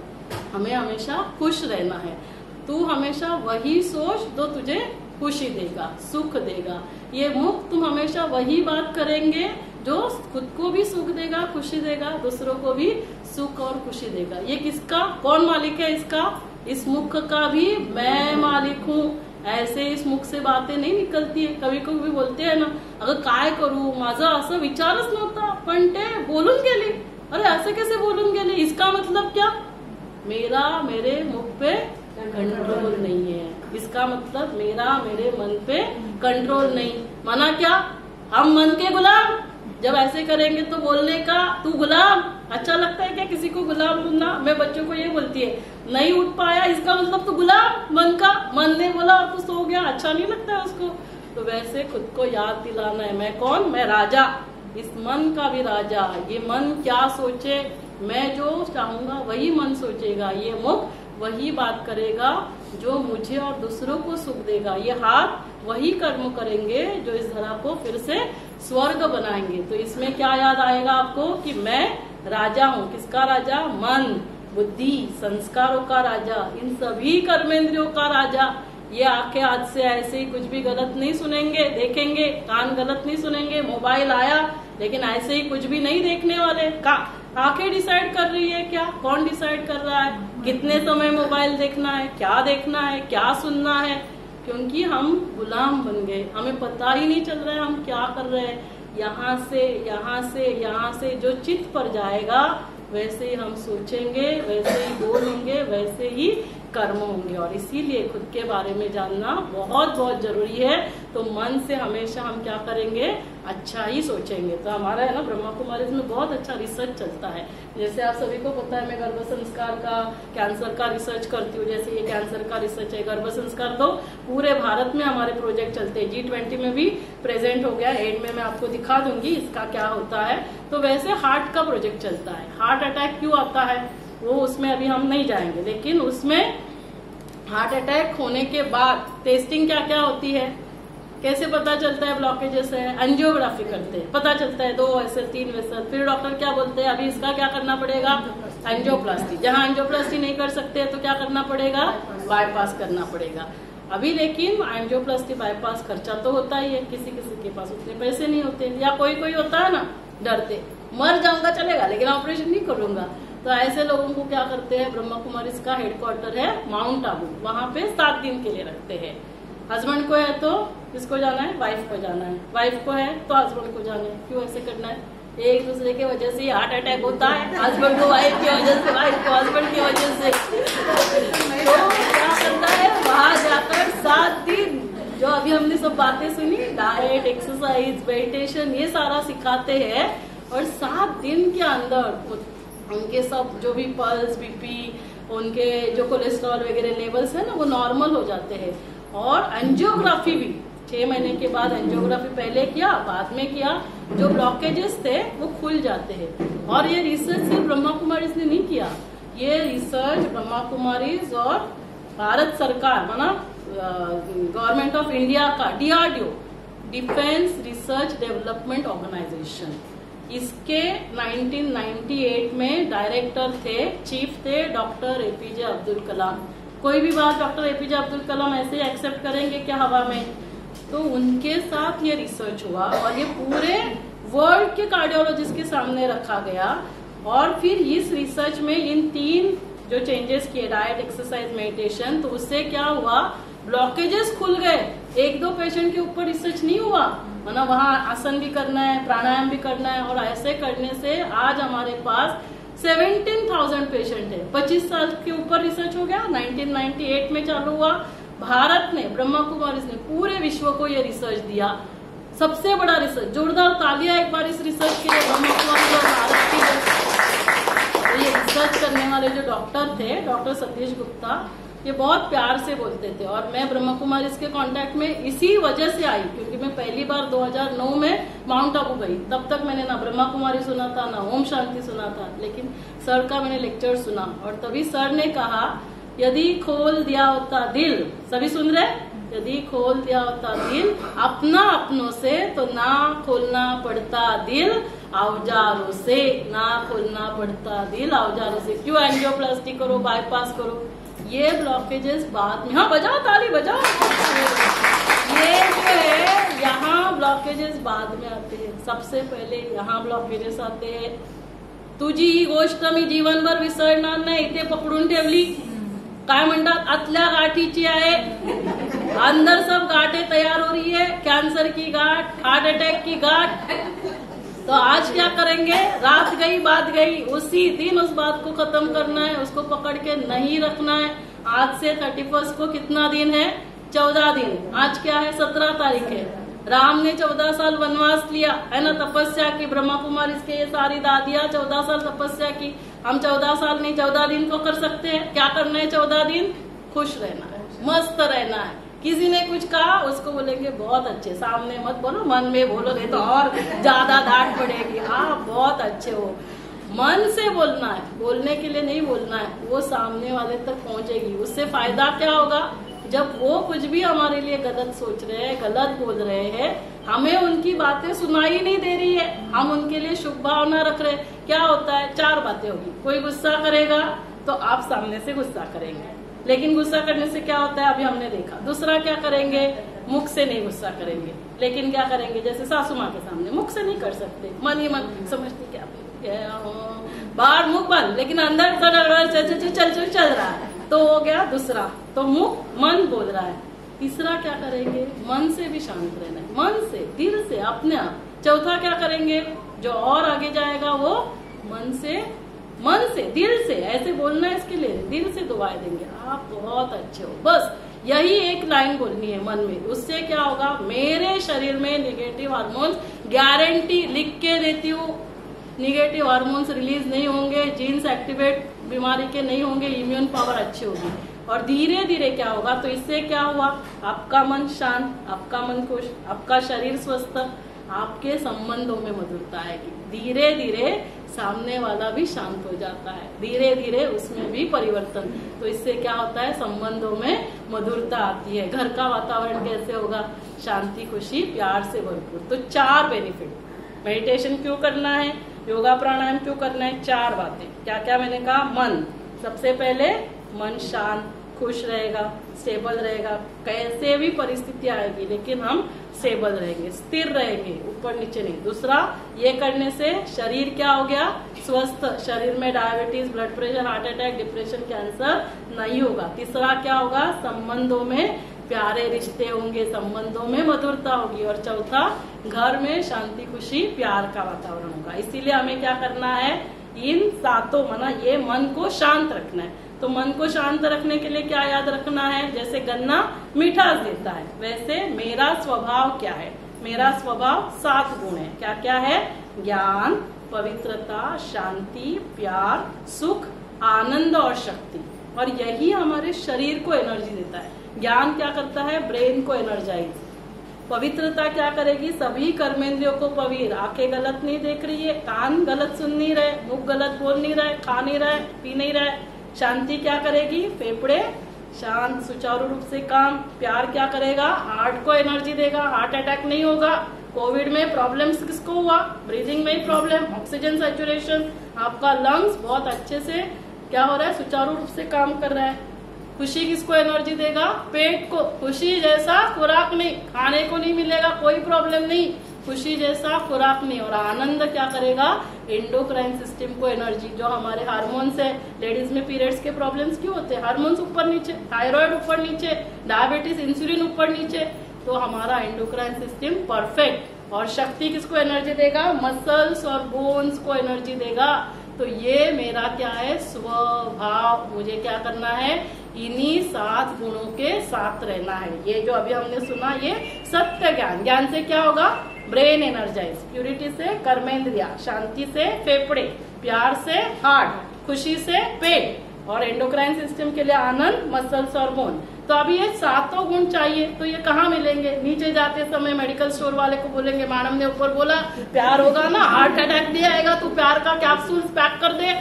हमें हमेशा खुश रहना है। तू हमेशा वही सोच जो तुझे खुशी देगा, सुख देगा। ये मुख तुम हमेशा वही बात करेंगे जो खुद को भी सुख देगा, खुशी देगा, दूसरों को भी सुख और खुशी देगा। ये किसका? कौन मालिक है इसका? इस मुख का भी मैं मालिक हूँ। ऐसे इस मुख से बातें नहीं निकलती है। कभी कभी बोलते हैं ना, अगं काय करू, माझा असं विचारच नव्हता पण ते बोलून गेली। अरे ऐसे कैसे बोलून गेली? इसका मतलब क्या? मेरे मुख पे कंट्रोल नहीं है। इसका मतलब मेरा मेरे मन पे कंट्रोल नहीं। माना क्या? हम मन के गुलाम। जब ऐसे करेंगे तो बोलने का तू गुलाम। अच्छा लगता है क्या किसी को गुलाम बोलना? मैं बच्चों को ये बोलती है, नहीं उठ पाया इसका मतलब तू गुलाम मन का। मन ने बोला और तू सो गया, अच्छा नहीं लगता है उसको। तो वैसे खुद को याद दिलाना है, मैं कौन? मैं राजा, इस मन का भी राजा। ये मन क्या सोचे, मैं जो चाहूंगा वही मन सोचेगा। ये मुख वही बात करेगा जो मुझे और दूसरों को सुख देगा। ये हाथ वही कर्म करेंगे जो इस धरा को फिर से स्वर्ग बनाएंगे। तो इसमें क्या याद आएगा आपको कि मैं राजा हूँ। किसका राजा? मन, बुद्धि, संस्कारों का राजा, इन सभी कर्मेंद्रियों का राजा। ये आंखें आज से ऐसे ही कुछ भी गलत नहीं सुनेंगे, देखेंगे, कान गलत नहीं सुनेंगे, मोबाइल आया लेकिन ऐसे ही कुछ भी नहीं देखने वाले। आंखें डिसाइड कर रही है क्या? कौन डिसाइड कर रहा है? कितने समय मोबाइल देखना है, क्या देखना है, क्या सुनना है? क्योंकि हम गुलाम बन गए, हमें पता ही नहीं चल रहा है हम क्या कर रहे हैं। यहाँ से यहाँ से यहाँ से जो चित्त पर जाएगा वैसे ही हम सोचेंगे, वैसे ही बोलेंगे, वैसे ही कर्म होंगे। और इसीलिए खुद के बारे में जानना बहुत बहुत जरूरी है। तो मन से हमेशा हम क्या करेंगे? अच्छा ही सोचेंगे। तो हमारा है ना ब्रह्मा कुमारीज में बहुत अच्छा रिसर्च चलता है। जैसे आप सभी को पता है मैं गर्भ संस्कार का, कैंसर का रिसर्च करती हूँ। जैसे ये कैंसर का रिसर्च है, गर्भ संस्कार तो पूरे भारत में हमारे प्रोजेक्ट चलते हैं। G20 में भी प्रेजेंट हो गया, एंड में मैं आपको दिखा दूंगी इसका क्या होता है। तो वैसे हार्ट का प्रोजेक्ट चलता है। हार्ट अटैक क्यों आता है वो उसमें अभी हम नहीं जाएंगे, लेकिन उसमें हार्ट अटैक होने के बाद टेस्टिंग क्या क्या होती है, कैसे पता चलता है ब्लॉकेजेस है? एंजियोग्राफी करते हैं, पता चलता है 2 वेसल 3 वेसल। फिर डॉक्टर क्या बोलते हैं? अभी इसका क्या करना पड़ेगा? एंजियोप्लास्टी। जहां एंजियोप्लास्टी नहीं कर सकते तो क्या करना पड़ेगा? बाईपास करना पड़ेगा। अभी लेकिन एंजियोप्लास्टी बाईपास खर्चा तो होता ही है, किसी किसी के पास उतने पैसे नहीं होते, या कोई कोई होता है ना डरते, मर जाऊंगा चलेगा लेकिन ऑपरेशन नहीं करूंगा। तो ऐसे लोगों को क्या करते हैं, ब्रह्मा कुमारीज का हेडक्वार्टर है माउंट आबू, वहां पे 7 दिन के लिए रखते हैं। हस्बैंड को है तो किसको जाना है? वाइफ को जाना है। वाइफ को है तो हस्बैंड को जाना है। क्यों ऐसे करना है? एक दूसरे के वजह से हार्ट अटैक होता है, हस्बैंड को वाइफ की वजह से, वाइफ को हस्बैंड की वजह से। तो क्या करना है? वहां जाकर 7 दिन जो अभी हमने सब बातें सुनी, डाइट, एक्सरसाइज, मेडिटेशन, ये सारा सिखाते हैं। और 7 दिन के अंदर उनके सब जो भी पल्स, बीपी, उनके जो कोलेस्ट्रॉल वगैरह लेवल्स है ना वो नॉर्मल हो जाते हैं। और एंजियोग्राफी भी 6 महीने के बाद, एंजियोग्राफी पहले किया बाद में किया, जो ब्लॉकेजेस थे वो खुल जाते हैं। और ये रिसर्च सिर्फ ब्रह्मा कुमारीज ने नहीं किया, ये रिसर्च ब्रह्मा कुमारीज और भारत सरकार माना गवर्नमेंट ऑफ इंडिया का DRDO, defence research development organisation, इसके 1998 में डायरेक्टर थे, चीफ थे डॉक्टर APJ अब्दुल कलाम। कोई भी बात डॉक्टर APJ अब्दुल कलाम ऐसे एक्सेप्ट करेंगे क्या हवा में? तो उनके साथ ये रिसर्च हुआ और ये पूरे वर्ल्ड के कार्डियोलॉजिस्ट के सामने रखा गया। और फिर इस रिसर्च में इन 3 जो चेंजेस किए, डाइट, एक्सरसाइज, मेडिटेशन, तो उससे क्या हुआ? ब्लॉकेजेस खुल गए। 1-2 पेशेंट के ऊपर रिसर्च नहीं हुआ, मतलब वहाँ आसन भी करना है, प्राणायाम भी करना है। और ऐसे करने से आज हमारे पास 17,000 पेशेंट है। 25 साल के ऊपर रिसर्च हो गया, 1998 में चालू हुआ। भारत ने, ब्रह्मा कुमारीज ने पूरे विश्व को ये रिसर्च दिया, सबसे बड़ा रिसर्च। जोरदार तालियां एक बार इस रिसर्च के लिए ब्रह्मा कुमारीज और भारत की। तो ये रिसर्च करने वाले जो डॉक्टर थे, डॉक्टर सतीश गुप्ता, ये बहुत प्यार से बोलते थे। और मैं ब्रह्मा कुमारीज के कांटेक्ट में इसी वजह से आई, क्योंकि मैं पहली बार 2009 में माउंट आबू गई। तब तक मैंने ना ब्रह्मा कुमारी सुना था, ना ओम शांति सुना था, लेकिन सर का मैंने लेक्चर सुना। और तभी सर ने कहा, यदि खोल दिया होता दिल, सभी सुन रहे, यदि खोल दिया होता दिल अपना अपनों से, तो ना खोलना पड़ता दिल औजारों से, ना खोलना पड़ता दिल औजारों से। क्यों एंजियोप्लास्टी करो, बाईपास करो? ये ब्लॉकेजेस बाद में, हाँ बजाओ ताली बजाओ, ये जो है यहाँ ब्लॉकेजेस बाद में आते हैं। सबसे पहले यहाँ ब्लॉकेजेस आते हैं। तुझी ही गोष्ट मी जीवनभर विसरणार नाही, इथे पकडून ठेवली, काय म्हणतात, आतल्या गाठीची आहे, अंदर सब गांठें तैयार हो रही है, कैंसर की गांठ, हार्ट अटैक की गांठ। तो आज क्या करेंगे? रात गई बात गई, उसी दिन उस बात को खत्म करना है, उसको पकड़ के नहीं रखना है। आज से 31 को कितना दिन है? 14 दिन। आज क्या है? 17 तारीख है। राम ने 14 साल वनवास लिया है ना, तपस्या की। ब्रह्मा कुमारी इसके ये सारी दादियां 14 साल तपस्या की। हम 14 साल नहीं 14 दिन को कर सकते हैं। क्या करना है 14 दिन? खुश रहना है, मस्त रहना है। किसी ने कुछ कहा उसको बोलेंगे बहुत अच्छे, सामने मत बोलो, मन में बोलो, नहीं तो और ज्यादा डांट पड़ेगी। हाँ बहुत अच्छे हो, मन से बोलना है, बोलने के लिए नहीं बोलना है, वो सामने वाले तक पहुंचेगी। उससे फायदा क्या होगा? जब वो कुछ भी हमारे लिए गलत सोच रहे हैं, गलत बोल रहे हैं, हमें उनकी बातें सुनाई नहीं दे रही है, हम उनके लिए शुभ भावना रख रहे हैं। क्या होता है? 4 बातें होगी। कोई गुस्सा करेगा तो आप सामने से गुस्सा करेंगे, लेकिन गुस्सा करने से क्या होता है? अभी हमने देखा। दूसरा क्या करेंगे? मुख से नहीं गुस्सा करेंगे, लेकिन क्या करेंगे? जैसे सासू माँ के सामने मुख से नहीं कर सकते, मन ही मन समझते क्या गया हूँ, बाहर मुख बंद लेकिन अंदर चल रहा है, तो हो गया दूसरा। तो मुख मन बोल रहा है। तीसरा क्या करेंगे, मन से भी शांत रहना है, मन से दिल से अपने आप। चौथा क्या करेंगे, जो और आगे जाएगा वो मन से दिल से ऐसे बोलना है, इसके लिए दिल से दुआएं देंगे, आप बहुत अच्छे हो। बस यही एक लाइन बोलनी है मन में। उससे क्या होगा, मेरे शरीर में निगेटिव हार्मोन्स, गारंटी लिख के देती हूँ, निगेटिव हार्मोन्स रिलीज नहीं होंगे, जीन्स एक्टिवेट बीमारी के नहीं होंगे, इम्यून पावर अच्छी होगी। और धीरे धीरे क्या होगा, तो इससे क्या हुआ, आपका मन शांत, आपका मन खुश, आपका शरीर स्वस्थ, आपके संबंधों में मधुरता आएगी। धीरे धीरे सामने वाला भी शांत हो जाता है, धीरे धीरे उसमें भी परिवर्तन। तो इससे क्या होता है, संबंधों में मधुरता आती है। घर का वातावरण कैसे होगा, शांति, खुशी, प्यार से भरपूर। तो 4 बेनिफिट। मेडिटेशन क्यों करना है, योगा प्राणायाम क्यों करना है, 4 बातें। क्या क्या मैंने कहा, मन, सबसे पहले मन शांत खुश रहेगा, स्टेबल रहेगा, कैसे भी परिस्थिति आएगी लेकिन हम स्टेबल रहेंगे, स्थिर रहेंगे, ऊपर नीचे नहीं। दूसरा, ये करने से शरीर क्या हो गया, स्वस्थ, शरीर में diabetes, blood pressure, heart attack, depression, cancer नहीं होगा। तीसरा क्या होगा, संबंधों में प्यारे रिश्ते होंगे, संबंधों में मधुरता होगी। और चौथा, घर में शांति, खुशी, प्यार का वातावरण होगा। इसीलिए हमें क्या करना है, इन 7 माना ये मन को शांत रखना है। तो मन को शांत रखने के लिए क्या याद रखना है, जैसे गन्ना मिठास देता है, वैसे मेरा स्वभाव क्या है, मेरा स्वभाव 7 गुण है। क्या क्या है, ज्ञान, पवित्रता, शांति, प्यार, सुख, आनंद और शक्ति। और यही हमारे शरीर को एनर्जी देता है। ज्ञान क्या करता है, ब्रेन को एनर्जाइज। पवित्रता क्या करेगी, सभी कर्मेंद्रियों को पवित्र, आंखें गलत नहीं देख रही है, कान गलत सुन नहीं रहे, मुख गलत बोल नहीं रहे, खा नहीं रहे, पी नहीं रहे। शांति क्या करेगी, फेफड़े शांत, सुचारू रूप से काम। प्यार क्या करेगा, हार्ट को एनर्जी देगा, हार्ट अटैक नहीं होगा। कोविड में प्रॉब्लम्स किसको हुआ, ब्रीदिंग में ही प्रॉब्लम, ऑक्सीजन सैचुरेशन, आपका लंग्स बहुत अच्छे से क्या हो रहा है, सुचारू रूप से काम कर रहा है। खुशी किसको एनर्जी देगा, पेट को। खुशी जैसा खुराक नहीं, खाने को नहीं मिलेगा कोई प्रॉब्लम नहीं, खुशी जैसा खुराक नहीं। और आनंद क्या करेगा, एंडोक्राइन सिस्टम को एनर्जी, जो हमारे हार्मोन्स है। लेडीज में पीरियड्स के प्रॉब्लम्स क्यों होते हैं, हार्मोन्स ऊपर नीचे, थायराइड ऊपर नीचे, डायबिटीज, इंसुलिन ऊपर नीचे। तो हमारा एंडोक्राइन सिस्टम परफेक्ट। और शक्ति किसको एनर्जी देगा, मसल्स और बोन्स को एनर्जी देगा। तो ये मेरा क्या है, स्वभाव। मुझे क्या करना है, इन्हीं 7 गुणों के साथ रहना है। ये जो अभी हमने सुना, ये सत्य ज्ञान। ज्ञान से क्या होगा, ब्रेन एनर्जाइज, प्यूरिटी से कर्मेंद्रिया, शांति से फेफड़े, प्यार से हार्ट, खुशी से पेट, और एंडोक्राइन सिस्टम के लिए आनंद, मसल्स और बोन। तो अभी ये 7 गुण चाहिए, तो ये कहाँ मिलेंगे, नीचे जाते समय मेडिकल स्टोर वाले को बोलेंगे, मैडम ने ऊपर बोला प्यार होगा ना, हार्ट अटैक भी आएगा, तू प्यार का कैप्सूल पैक कर दे,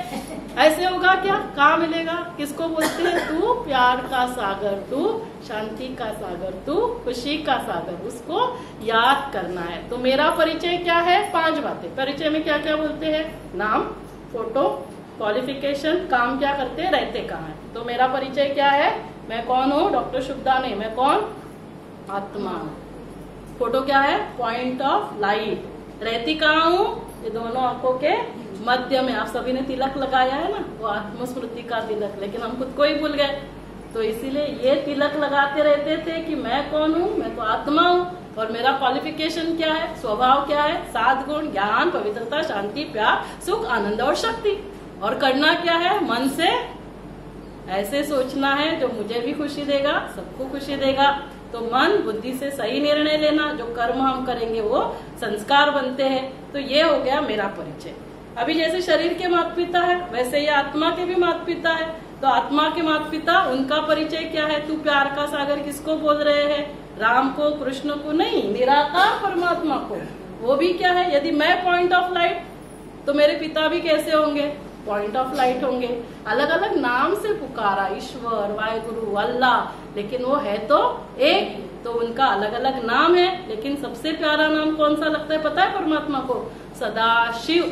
ऐसे होगा क्या, कहाँ मिलेगा। किसको बोलते हैं, तू प्यार का सागर, तू शांति का सागर, तू खुशी का सागर, उसको याद करना है। तो मेरा परिचय क्या है, 5 बातें। परिचय में क्या क्या बोलते हैं, नाम, फोटो, क्वालिफिकेशन, काम क्या करते हैं, रहते कहाँ है। तो मेरा परिचय क्या है, मैं कौन हूँ, डॉक्टर शुभदा नहीं, मैं कौन, आत्मा। फोटो क्या है, पॉइंट ऑफ लाइट। रहती कहाँ हूँ, ये दोनों आंखों के मध्य में। आप सभी ने तिलक लगाया है ना, वो आत्मस्मृति का तिलक, लेकिन हम खुद को ही भूल गए। तो इसीलिए ये तिलक लगाते रहते थे कि मैं कौन हूँ, मैं तो आत्मा हूँ। और मेरा क्वालिफिकेशन क्या है, स्वभाव क्या है, 7 गुण, ज्ञान, पवित्रता, शांति, प्यार, सुख, आनंद और शक्ति। और करना क्या है, मन से ऐसे सोचना है जो मुझे भी खुशी देगा, सबको खुशी देगा। तो मन बुद्धि से सही निर्णय लेना, जो कर्म हम करेंगे वो संस्कार बनते हैं। तो ये हो गया मेरा परिचय। अभी जैसे शरीर के माता पिता है, वैसे ये आत्मा के भी माता पिता है। तो आत्मा के माता पिता, उनका परिचय क्या है, तू प्यार का सागर किसको बोल रहे हैं, राम को, कृष्ण को नहीं, निराकार परमात्मा को। वो भी क्या है, यदि मैं पॉइंट ऑफ लाइट, तो मेरे पिता भी कैसे होंगे, पॉइंट ऑफ लाइट होंगे। अलग अलग नाम से पुकारा, ईश्वर, वाहेगुरु, अल्लाह, लेकिन वो है तो एक। तो उनका अलग अलग नाम है, लेकिन सबसे प्यारा नाम कौन सा लगता है पता है परमात्मा को, सदा शिव।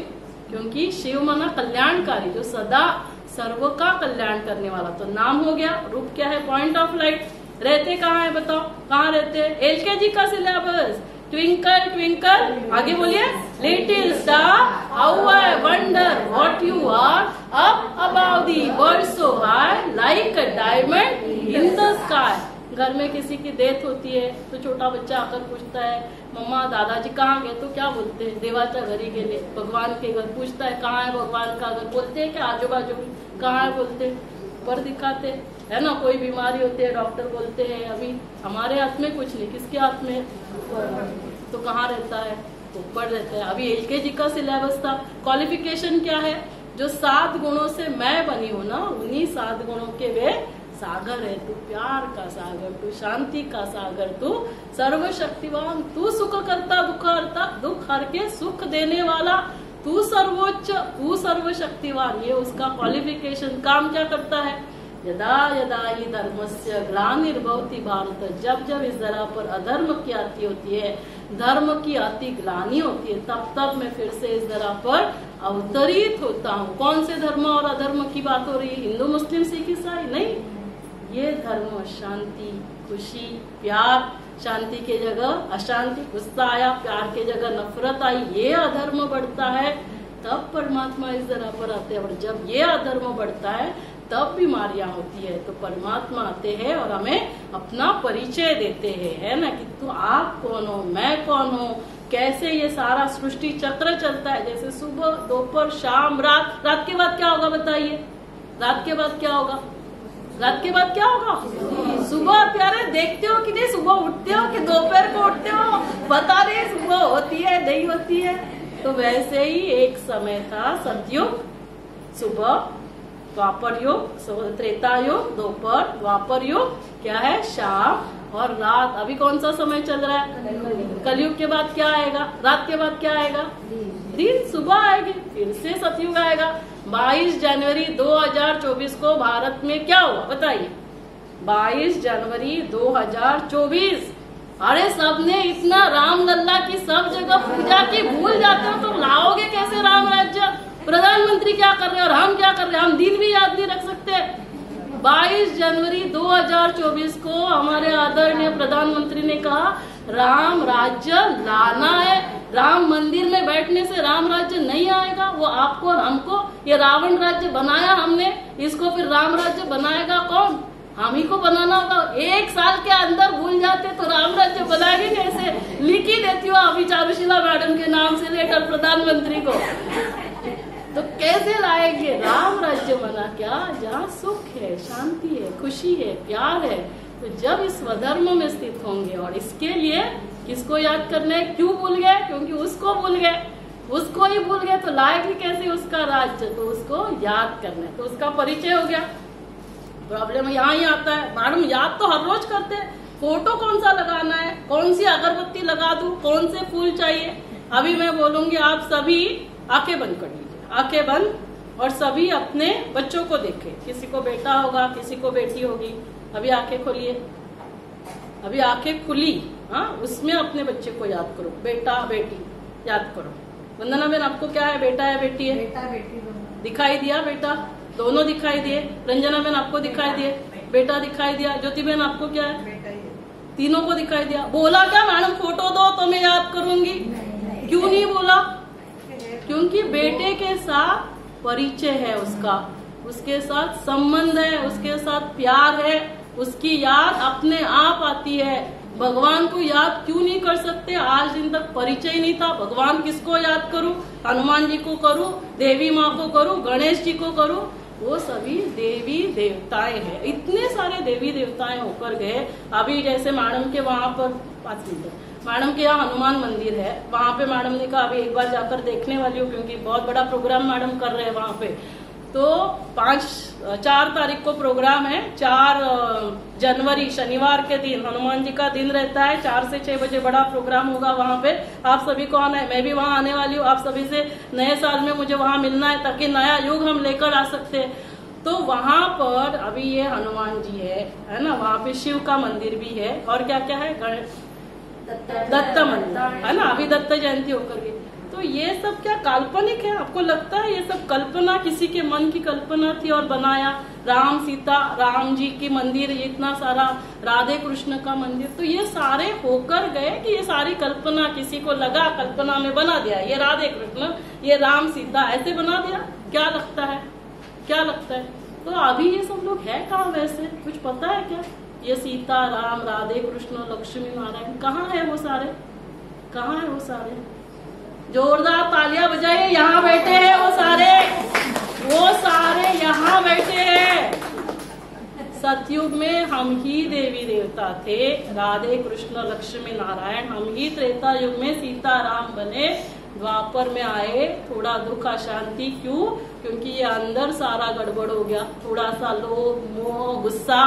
क्योंकि शिव माना कल्याणकारी, जो सदा सर्व का कल्याण करने वाला। तो नाम हो गया, रूप क्या है, पॉइंट ऑफ लाइट। रहते कहाँ है बताओ, कहाँ रहते हैं, LKG का सिलेबस, ट्विंकल ट्विंकल, आगे बोलिए, little star how I wonder the birds so high like a diamond in the sky. घर में किसी की डेथ होती है तो छोटा बच्चा आकर पूछता है मम्मा दादाजी कहाँ गए, तो क्या बोलते हैं, देवाचा घरी गेले, भगवान के घर। पूछता है कहाँ है भगवान का घर, बोलते हैं कि आजू बाजू कहाँ है, बोलते पर दिखाते है ना। कोई बीमारी होती है डॉक्टर बोलते हैं अभी हमारे हाथ में कुछ नहीं, किसके हाथ में, तो कहाँ रहता है, ऊपर रहता है। अभी एलकेजी का सिलेबस था, क्वालिफिकेशन क्या है, जो 7 गुणों से मैं बनी हूँ ना, उन्हीं 7 गुणों के वे सागर है। तू प्यार का सागर, तू शांति का सागर, तू सर्वशक्तिवान, तू सुख करता दुख हर के सुख देने वाला, तू सर्वोच्च, तू सर्वशक्तिवान। ये उसका क्वालिफिकेशन। काम क्या करता है, यदा यदा ही धर्मस्य ग्लानिर्भवति भारत, जब जब इस धरा पर अधर्म की आती होती है, धर्म की आती ग्लानि होती है, तब तब मैं फिर से इस धरा पर अवतरित होता हूँ। कौन से धर्म और अधर्म की बात हो रही है, हिंदू मुस्लिम सिख ईसाई नहीं, ये धर्म शांति खुशी प्यार, शांति के जगह अशांति, गुस्सा आया, प्यार के जगह नफरत आई, ये अधर्म बढ़ता है तब परमात्मा इस धरा पर आते हैं। और जब ये अधर्म बढ़ता है तब बीमारियां होती है, तो परमात्मा आते हैं और हमें अपना परिचय देते हैं, है ना, कि तू आप कौन हो, मैं कौन हूँ, कैसे ये सारा सृष्टि चक्र चलता है। जैसे सुबह दोपहर शाम रात, रात के बाद क्या होगा बताइए, रात के बाद क्या होगा, रात के बाद क्या होगा, सुबह। प्यारे देखते हो कि नहीं, सुबह उठते हो कि दोपहर को उठते हो, बता रहे सुबह होती है नहीं होती है। तो वैसे ही एक समय था सतयुग, सुबह, द्वापर युग, त्रेता युग, दोपहर, द्वापर युग क्या है, शाम और रात। अभी कौन सा समय चल रहा है, कलयुग के बाद क्या आएगा, रात के बाद क्या आएगा, दिन। सुबह आएगी, फिर से सतयुग आएगा। 22 जनवरी 2024 को भारत में क्या हुआ बताइए, 22 जनवरी 2024। अरे सबने इतना राम लल्ला की सब जगह पूजा की, भूल जाते हो तो लाओगे कैसे राम राज्य। प्रधानमंत्री क्या कर रहे हैं और हम क्या कर रहे हैं, हम दिन भी याद नहीं रख सकते। 22 जनवरी 2024 को हमारे आदरणीय प्रधानमंत्री ने कहा राम राज्य लाना है, राम मंदिर में बैठने से राम राज्य नहीं आएगा। वो आपको और हमको, ये रावण राज्य बनाया हमने, इसको फिर राम राज्य बनाएगा कौन, हम ही को बनाना होगा। 1 साल के अंदर भूल जाते तो राम राज्य बनाएंगे कैसे। लिख ही देती हो अभी चारुशीला मैडम के नाम से लेकर प्रधानमंत्री को, तो कैसे लाएंगे राम राज्य बना, क्या जहाँ सुख है, शांति है, खुशी है, प्यार है। तो जब इस स्वधर्म में स्थित होंगे, और इसके लिए किसको याद करना है, क्यों भूल गए, क्योंकि उसको भूल गए, उसको ही भूल गए तो लाएंगे कैसे उसका राज्य, तो उसको याद करना है। तो उसका परिचय हो गया। प्रॉब्लम यहाँ ही आता है, मैडम याद तो हर रोज करते हैं, फोटो कौन सा लगाना है, कौन सी अगरबत्ती लगा दूं, कौन से फूल चाहिए। अभी मैं बोलूंगी आप सभी आंखें बंद कर लीजिए, आंखें बंद, और सभी अपने बच्चों को देखें। किसी को बेटा होगा, किसी को बेटी होगी। अभी आंखें खोलिए, अभी आंखें खुली, हाँ, उसमें अपने बच्चे को याद करो, बेटा बेटी याद करो। वंदना बेन आपको क्या है, बेटा है बेटी है, बेटा बेटी दिखाई दिया, बेटा दोनों दिखाई दिए। रंजना बेन आपको दिखाई दिए, बेटा दिखाई दिया। ज्योति बेन आपको क्या है, बेटा ही है। तीनों को दिखाई दिया। बोला क्या मैडम फोटो दो तो मैं याद करूंगी, क्यों नहीं बोला, क्योंकि बेटे के साथ परिचय है उसका, उसके साथ संबंध है, उसके साथ प्यार है, उसकी याद अपने आप आती है। भगवान को याद क्यों नहीं कर सकते, आज दिन तक परिचय नहीं था। भगवान किसको याद करूं, हनुमान जी को करूं, देवी माँ को करूं, गणेश जी को करूं, वो सभी देवी देवताएं हैं। इतने सारे देवी देवताएं होकर गए। अभी जैसे मैडम के वहां पर 5 मिनट, मैडम के यहाँ हनुमान मंदिर है, वहां पे मैडम ने कहा अभी एक बार जाकर देखने वाली हूँ, क्योंकि बहुत बड़ा प्रोग्राम मैडम कर रहे हैं वहां पे। तो 4 तारीख को प्रोग्राम है, 4 जनवरी शनिवार के दिन हनुमान जी का दिन रहता है। 4 से 6 बजे बड़ा प्रोग्राम होगा वहां पे, आप सभी को आना है। मैं भी वहां आने वाली हूँ, आप सभी से नए साल में मुझे वहां मिलना है, ताकि नया युग हम लेकर आ सकते हैं। तो वहां पर अभी ये हनुमान जी है ना, वहां पे शिव का मंदिर भी है, और क्या क्या है, दत्त मंदिर है ना, अभी दत्त जयंती होकर गई। तो ये सब क्या काल्पनिक है, आपको लगता है ये सब कल्पना, किसी के मन की कल्पना थी और बनाया। राम सीता, राम जी की मंदिर, इतना सारा राधे कृष्ण का मंदिर, तो ये सारे होकर गए कि ये सारी कल्पना, किसी को लगा कल्पना में बना दिया, ये राधे कृष्ण, ये राम सीता ऐसे बना दिया। क्या लगता है क्या लगता है? तो अभी ये सब लोग है कहाँ वैसे, कुछ पता है क्या? ये सीता राम राधे कृष्ण लक्ष्मी नारायण कहाँ है वो सारे? कहाँ है वो सारे? जोरदार तालियां बजाइए, यहाँ बैठे हैं वो सारे यहाँ बैठे हैं। सतयुग में हम ही देवी देवता थे, राधे कृष्ण लक्ष्मी नारायण, हम ही त्रेता युग में सीता राम बने, द्वापर में आए, थोड़ा दुख अशांति, क्यों? क्योंकि ये अंदर सारा गड़बड़ हो गया, थोड़ा सा लोभ मोह गुस्सा,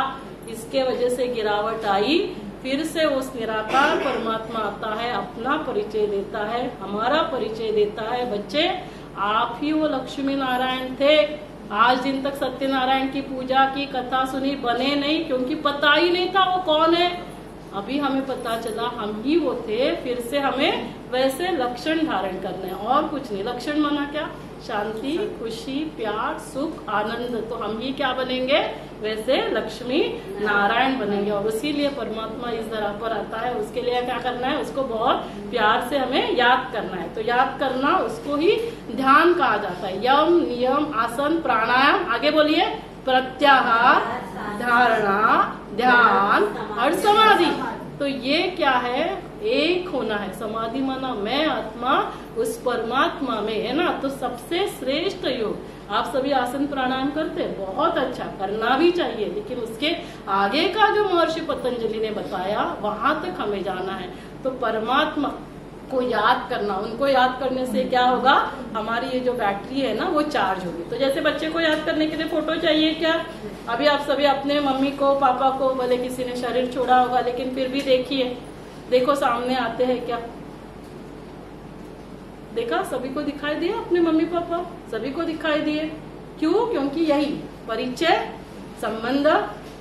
इसके वजह से गिरावट आई। फिर से उस निराकार परमात्मा आता है, अपना परिचय देता है, हमारा परिचय देता है, बच्चे आप ही वो लक्ष्मी नारायण थे। आज दिन तक सत्यनारायण की पूजा की, कथा सुनी, बने नहीं, क्योंकि पता ही नहीं था वो कौन है। अभी हमें पता चला हम ही वो थे। फिर से हमें वैसे लक्षण धारण करना है, और कुछ नहीं। लक्षण माना क्या? शांति, खुशी, प्यार, सुख, आनंद। तो हम ही क्या बनेंगे? वैसे लक्ष्मी नारायण बनेंगे। और इसीलिए परमात्मा इस धरा पर आता है, उसके लिए क्या करना है? उसको बहुत प्यार से हमें याद करना है। तो याद करना, उसको ही ध्यान कहा जाता है। यम, नियम, आसन, प्राणायाम, आगे बोलिए, प्रत्याहार, धारणा, ध्यान और समाधि। तो ये क्या है? एक होना है। समाधि माना मैं आत्मा उस परमात्मा में है ना। तो सबसे श्रेष्ठ योग। आप सभी आसन प्राणायाम करते हैं, बहुत अच्छा, करना भी चाहिए, लेकिन उसके आगे का जो महर्षि पतंजलि ने बताया वहां तक हमें जाना है। तो परमात्मा को याद करना, उनको याद करने से क्या होगा? हमारी ये जो बैटरी है ना वो चार्ज होगी। तो जैसे बच्चे को याद करने के लिए फोटो चाहिए क्या? अभी आप सभी अपने मम्मी को, पापा को, भले किसी ने शरीर छोड़ा होगा, लेकिन फिर भी देखिए, देखो सामने आते हैं क्या? देखा? सभी को दिखाई दिए अपने मम्मी पापा, सभी को दिखाई दिए। क्यों? क्योंकि यही परिचय, संबंध,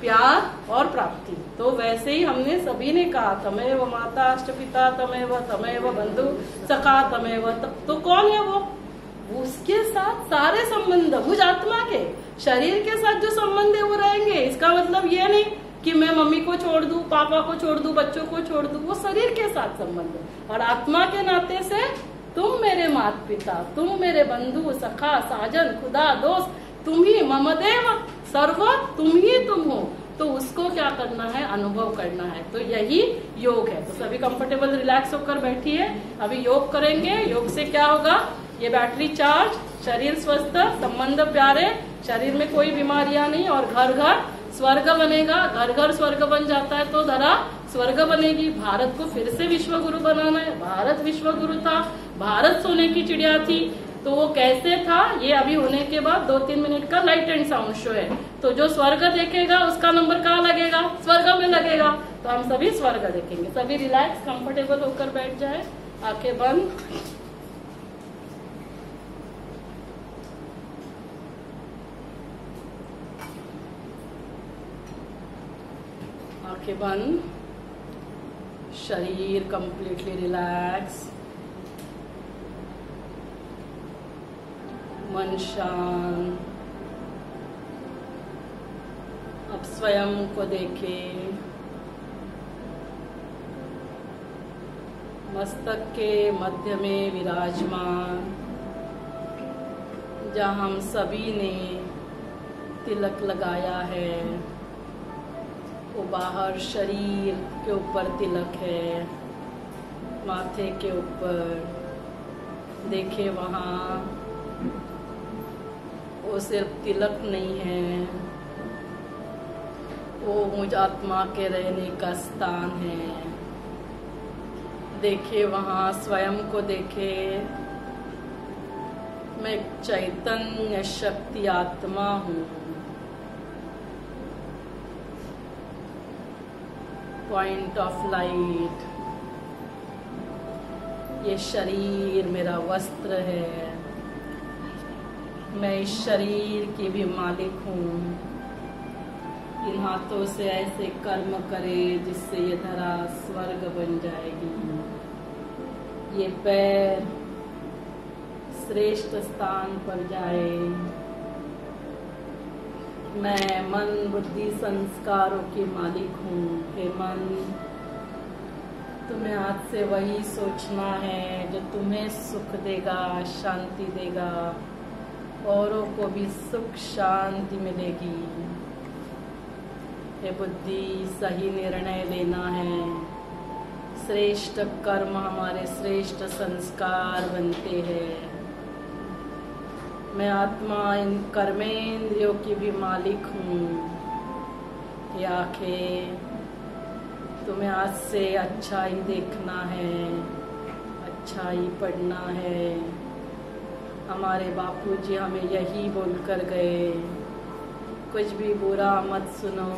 प्यार और प्राप्ति। तो वैसे ही हमने सभी ने कहा, तमेव माता अष्टपिता तमेव बंधु सखा तमेव। तो कौन है वो? उसके साथ सारे संबंध, मुझ आत्मा के शरीर के साथ जो संबंध है वो रहेंगे। इसका मतलब ये नहीं कि मैं मम्मी को छोड़ दूं, पापा को छोड़ दूं, बच्चों को छोड़ दूं, वो शरीर के साथ संबंध। और आत्मा के नाते से तुम मेरे माता पिता, तुम मेरे बंधु सखा साजन खुदा दोस्त, तुम ही ममदेव सर्व, तुम ही तुम हो। तो उसको क्या करना है? अनुभव करना है। तो यही योग है। तो सभी कंफर्टेबल रिलैक्स होकर बैठिए, अभी योग करेंगे। योग से क्या होगा? ये बैटरी चार्ज, शरीर स्वस्थ, संबंध प्यारे, शरीर में कोई बीमारियां नहीं, और घर घर स्वर्ग बनेगा। घर घर स्वर्ग बन जाता है तो धरा स्वर्ग बनेगी। भारत को फिर से विश्व गुरु बनाना है। भारत विश्व गुरु था, भारत सोने की चिड़िया थी। तो वो कैसे था? ये अभी होने के बाद 2-3 मिनट का लाइट एंड साउंड शो है। तो जो स्वर्ग देखेगा उसका नंबर कहाँ लगेगा? स्वर्ग में लगेगा। तो हम सभी स्वर्ग देखेंगे। सभी रिलैक्स कंफर्टेबल होकर बैठ जाए, आंखें बंद। आंखें बंद, शरीर कंप्लीटली रिलैक्स, मन शांत। अब स्वयं को देखें, मस्तक के मध्य में विराजमान, जहाँ हम सभी ने तिलक लगाया है, वो बाहर शरीर के ऊपर तिलक है, माथे के ऊपर। देखे वहाँ वो सिर्फ तिलक नहीं है, वो मुझ आत्मा के रहने का स्थान है। देखे वहाँ स्वयं को देखे, मैं चैतन्य शक्ति आत्मा हूँ। Point of light. ये शरीर मेरा वस्त्र है, मैं इस शरीर की भी मालिक हूँ। इन हाथों से ऐसे कर्म करे जिससे ये धरा स्वर्ग बन जाएगी। ये पैर श्रेष्ठ स्थान पर जाए। मैं मन बुद्धि संस्कारों की मालिक हूँ। हे मन, तुम्हें आज से वही सोचना है जो तुम्हें सुख देगा, शांति देगा। औरों को भी सुख शांति मिलेगी। ये बुद्धि सही निर्णय लेना है। श्रेष्ठ कर्म हमारे श्रेष्ठ संस्कार बनते हैं। मैं आत्मा इन कर्मेंद्रियों की भी मालिक हूँ। ये आँखें, तुम्हें आज से अच्छा ही देखना है, अच्छा ही पढ़ना है। हमारे बापूजी हमें यही बोल कर गए, कुछ भी बुरा मत सुनो।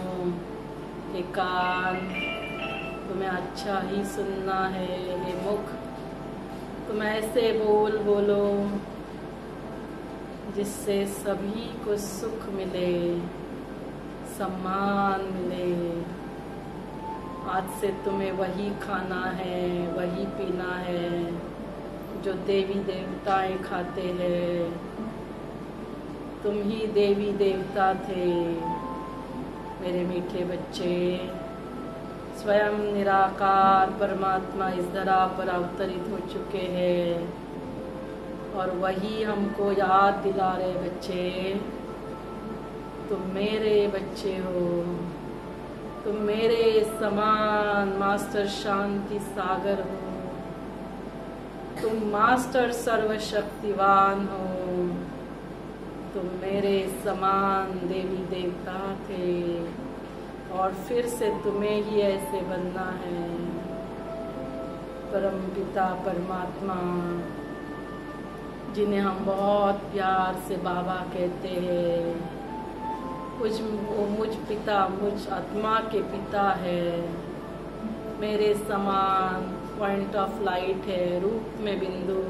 ये कान, तुम्हें अच्छा ही सुनना है। ये मुख, तुम ऐसे बोलो जिससे सभी को सुख मिले, सम्मान मिले। आज से तुम्हें वही खाना है, वही पीना है जो देवी देवताएं खाते हैं। तुम ही देवी देवता थे मेरे मीठे बच्चे। स्वयं निराकार परमात्मा इस धरा पर अवतरित हो चुके हैं और वही हमको याद दिला रहे, बच्चे तुम मेरे बच्चे हो, तुम मेरे समान मास्टर शांति सागर हो, तुम मास्टर सर्वशक्तिवान हो, तुम मेरे समान देवी देवता थे और फिर से तुम्हें ही ऐसे बनना है। परम पिता परमात्मा, जिन्हें हम बहुत प्यार से बाबा कहते हैं, मुझ पिता, मुझ आत्मा के पिता है। मेरे समान पॉइंट ऑफ लाइट है, रूप में बिंदु,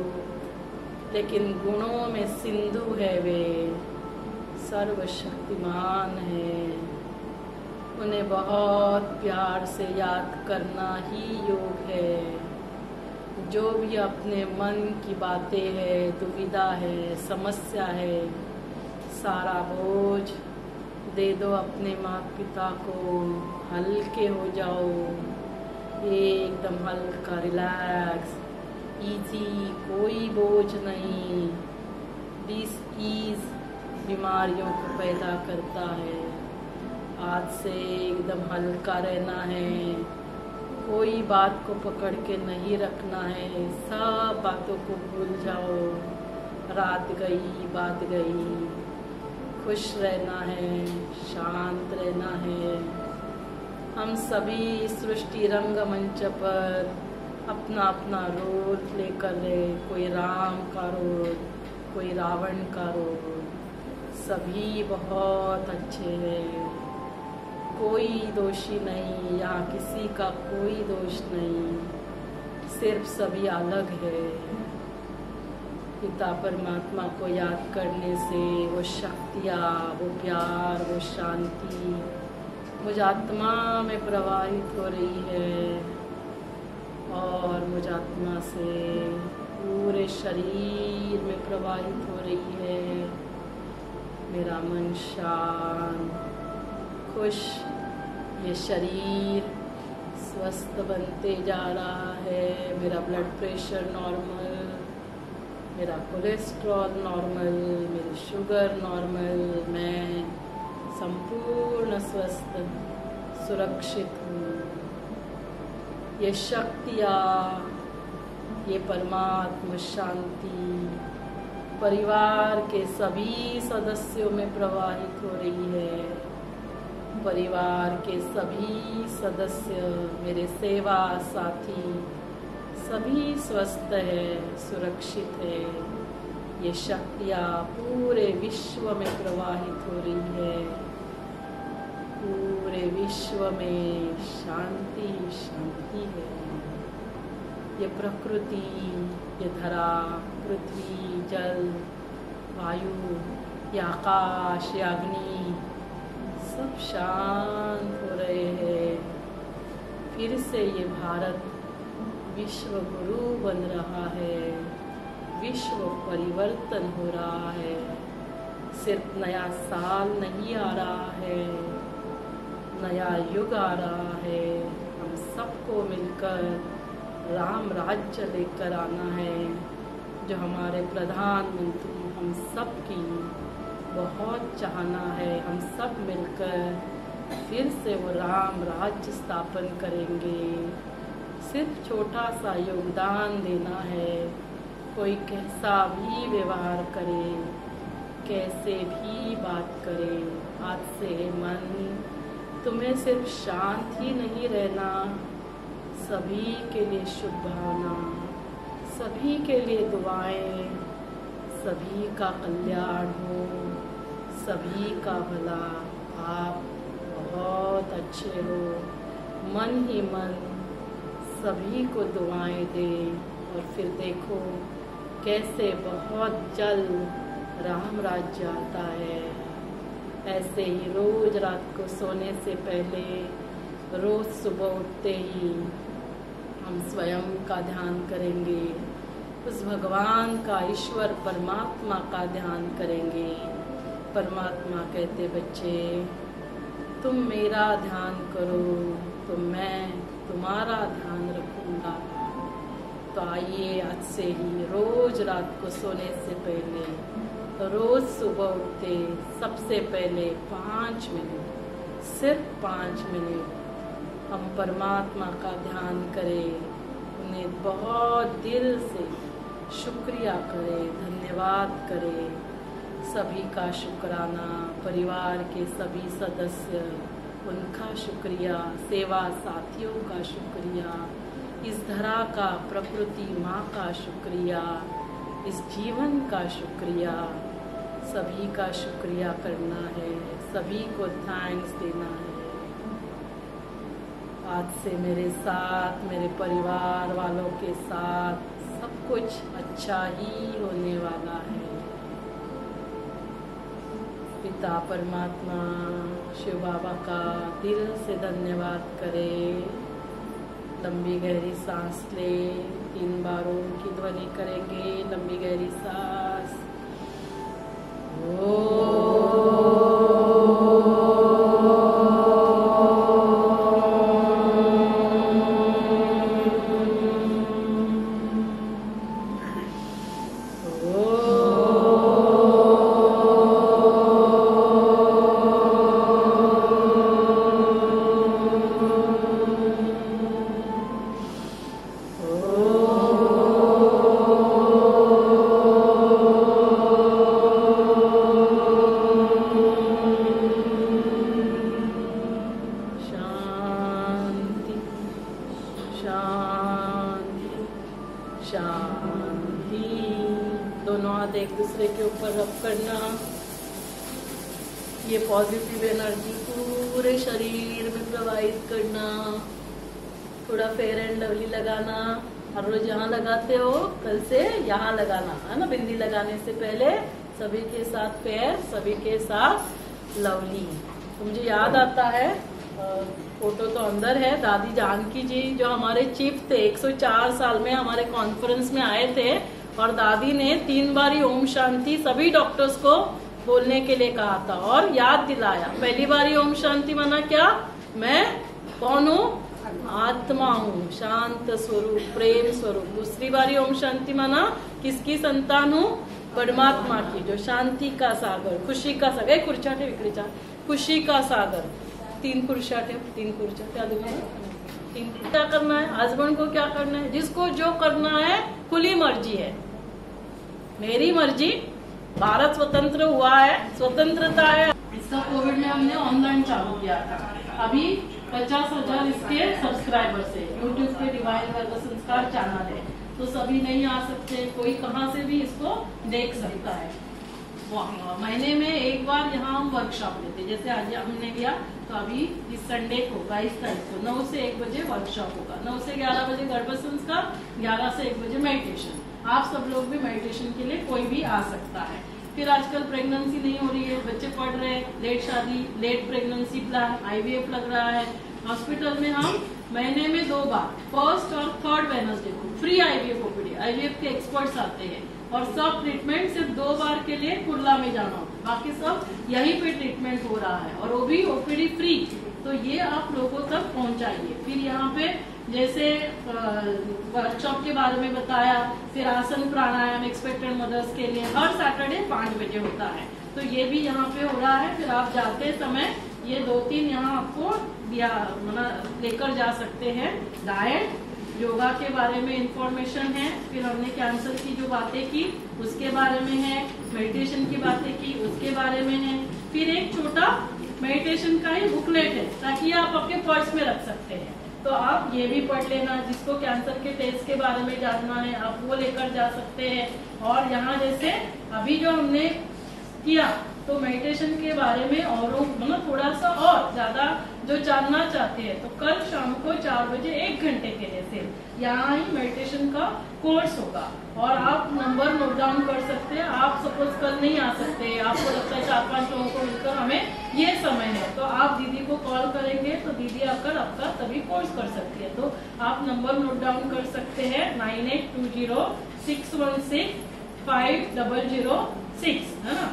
लेकिन गुणों में सिंधु है। वे सर्वशक्तिमान है। उन्हें बहुत प्यार से याद करना ही योग है। जो भी अपने मन की बातें है, दुविधा है, समस्या है, सारा बोझ दे दो अपने माता पिता को। हल्के हो जाओ, एकदम हल्का, रिलैक्स, इजी, कोई बोझ नहीं। डिस ईज बीमारियों को पैदा करता है। आज से एकदम हल्का रहना है। कोई बात को पकड़ के नहीं रखना है। सब बातों को भूल जाओ। रात गई, बात गई। खुश रहना है, शांत रहना है। हम सभी सृष्टि रंगमंच पर अपना अपना रोल प्ले कर रहे। कोई राम का रोल, कोई रावण का रोल। सभी बहुत अच्छे हैं, कोई दोषी नहीं। यहाँ किसी का कोई दोष नहीं, सिर्फ सभी अलग है। पिता परमात्मा को याद करने से वो शक्तियाँ, वो प्यार, वो शांति मुझ आत्मा में प्रवाहित हो रही है और मुझ आत्मा से पूरे शरीर में प्रवाहित हो रही है। मेरा मन शांत, खुश, ये शरीर स्वस्थ बनते जा रहा है। मेरा ब्लड प्रेशर नॉर्मल, मेरा कोलेस्ट्रॉल नॉर्मल, मेरी शुगर नॉर्मल। मैं संपूर्ण स्वस्थ, सुरक्षित हूँ। ये शक्तियाँ, ये परमात्मा शांति परिवार के सभी सदस्यों में प्रवाहित हो रही है। परिवार के सभी सदस्य, मेरे सेवा साथी, सभी स्वस्थ है, सुरक्षित है। ये शक्तियाँ पूरे विश्व में प्रवाहित हो रही है। पूरे विश्व में शांति शांति है। ये प्रकृति, ये धरा, पृथ्वी, जल, वायु, ये आकाश, ये अग्नि, सब शांत हो रहे हैं। फिर से ये भारत विश्व गुरु बन रहा है। विश्व परिवर्तन हो रहा है। सिर्फ नया साल नहीं आ रहा है, नया युग आ रहा है। हम सबको मिलकर राम राज्य लेकर आना है। जो हमारे प्रधानमंत्री हम सब की बहुत चाहना है, हम सब मिलकर फिर से वो राम राज्य स्थापन करेंगे। सिर्फ छोटा सा योगदान देना है, कोई कैसा भी व्यवहार करे, कैसे भी बात करे, आज से मन तुम्हें सिर्फ शांत ही नहीं रहना, सभी के लिए शुभ भावना, सभी के लिए दुआएं, सभी का कल्याण हो, सभी का भला। आप बहुत अच्छे हो, मन ही मन सभी को दुआएं दे और फिर देखो कैसे बहुत जल्द राम राज्य आता है। ऐसे ही रोज रात को सोने से पहले, रोज सुबह उठते ही हम स्वयं का ध्यान करेंगे, उस भगवान का, ईश्वर परमात्मा का ध्यान करेंगे। परमात्मा कहते बच्चे तुम मेरा ध्यान करो तो मैं तुम्हारा ध्यान रखूंगा। तो आइए आज से ही रोज रात को सोने से पहले, रोज सुबह उठते सबसे पहले 5 मिनट, सिर्फ 5 मिनट हम परमात्मा का ध्यान करें, उन्हें बहुत दिल से शुक्रिया करें, धन्यवाद करें। सभी का शुक्राना, परिवार के सभी सदस्य, उनका शुक्रिया, सेवा साथियों का शुक्रिया, इस धरा का, प्रकृति माँ का शुक्रिया, इस जीवन का शुक्रिया, सभी का शुक्रिया करना है, सभी को थैंक्स देना है। आज से मेरे साथ, मेरे परिवार वालों के साथ सब कुछ अच्छा ही होने वाला है। पिता परमात्मा शिव बाबा का दिल से धन्यवाद करें। लंबी गहरी सांस ले, 3 बार ओम की ध्वनि करेंगे। लंबी गहरी सांस, शांति। दोनों हाथ एक दूसरे के ऊपर रब करना। ये पॉजिटिव एनर्जी पूरे शरीर में प्रवाहित करना। थोड़ा फेयर एंड लवली लगाना। हर रोज यहाँ लगाते हो, कल से यहाँ लगाना है ना। बिंदी लगाने से पहले सभी के साथ फेयर, सभी के साथ लवली। तो मुझे याद आता है, फोटो तो अंदर है, दादी जानकी जी जो हमारे चीफ थे, 104 साल में हमारे कॉन्फ्रेंस में आए थे और दादी ने 3 बार ओम शांति सभी डॉक्टर्स को बोलने के लिए कहा था और याद दिलाया। पहली बार ओम शांति माना क्या, मैं कौन हूँ, आत्मा हूँ, शांत स्वरूप, प्रेम स्वरूप। दूसरी बार ओम शांति माना किसकी संतान हूँ, परमात्मा की, जो शांति का सागर, खुशी का सागर, कुर्चाटे विक्रिचा, खुशी का सागर। 3 कुर्चाटे, 3 कुर्चाटे, क्या करना है, हस्बैंड को क्या करना है, जिसको जो करना है खुली मर्जी है। मेरी मर्जी, भारत स्वतंत्र हुआ है, स्वतंत्रता है। इसका कोविड में हमने ऑनलाइन चालू किया था। अभी 50,000 इसके सब्सक्राइबर है। यूट्यूब पे डिवाइन वर्ग संस्कार चैनल है, तो सभी नहीं आ सकते, कोई कहाँ से भी इसको देख सकता है। महीने में एक बार यहाँ हम वर्कशॉप लेते, जैसे आज हमने लिया, तो अभी इस संडे को 22 तारीख को 9 से 1 बजे वर्कशॉप होगा। 9 से 11 बजे गर्भ संस्कार, 11 से 1 बजे मेडिटेशन। आप सब लोग भी मेडिटेशन के लिए कोई भी आ सकता है। फिर आजकल प्रेगनेंसी नहीं हो रही है, बच्चे पढ़ रहे हैं, लेट शादी, लेट प्रेगनेंसी प्लान, IVF लग रहा है। हॉस्पिटल में हम महीने में 2 बार, फर्स्ट और थर्ड वेडनेसडे को फ्री IVF OPD, IVF के एक्सपर्ट्स आते हैं और सब ट्रीटमेंट सिर्फ 2 बार के लिए कुर्ला में जाना होता है, बाकी सब यहीं पे ट्रीटमेंट हो रहा है और वो भी OPD फ्री। तो ये आप लोगों तक पहुंचाइए। फिर यहाँ पे जैसे वर्कशॉप के बारे में बताया, फिर आसन प्राणायाम एक्सपेक्टेड मदर्स के लिए हर सैटरडे 5 बजे होता है, तो ये भी यहाँ पे हो रहा है। फिर आप जाते समय ये 2-3 यहाँ आपको लेकर जा सकते हैं। डाइट, योगा के बारे में इंफॉर्मेशन है, फिर हमने कैंसर की जो बातें की उसके बारे में है, मेडिटेशन की बातें की उसके बारे में है, फिर एक छोटा मेडिटेशन का ही बुकलेट है ताकि आप अपने पर्स में रख सकते हैं, तो आप ये भी पढ़ लेना। जिसको कैंसर के टेस्ट के बारे में जानना है आप वो लेकर जा सकते हैं। और यहाँ जैसे अभी जो हमने किया तो मेडिटेशन के बारे में और थोड़ा सा और ज्यादा जो जानना चाहते हैं तो कल शाम को 4 बजे 1 घंटे के लिए सिर्फ यहाँ ही मेडिटेशन का कोर्स होगा, और आप नंबर नोट डाउन कर सकते हैं। आप सपोज कल नहीं आ सकते, आपको लगता है 4-5 लोगों को मिलकर हमें ये समय है, तो आप दीदी को कॉल करेंगे तो दीदी आकर आपका तभी कोर्स कर सकती है। तो आप नंबर नोट डाउन कर सकते हैं 9820610506, है ना।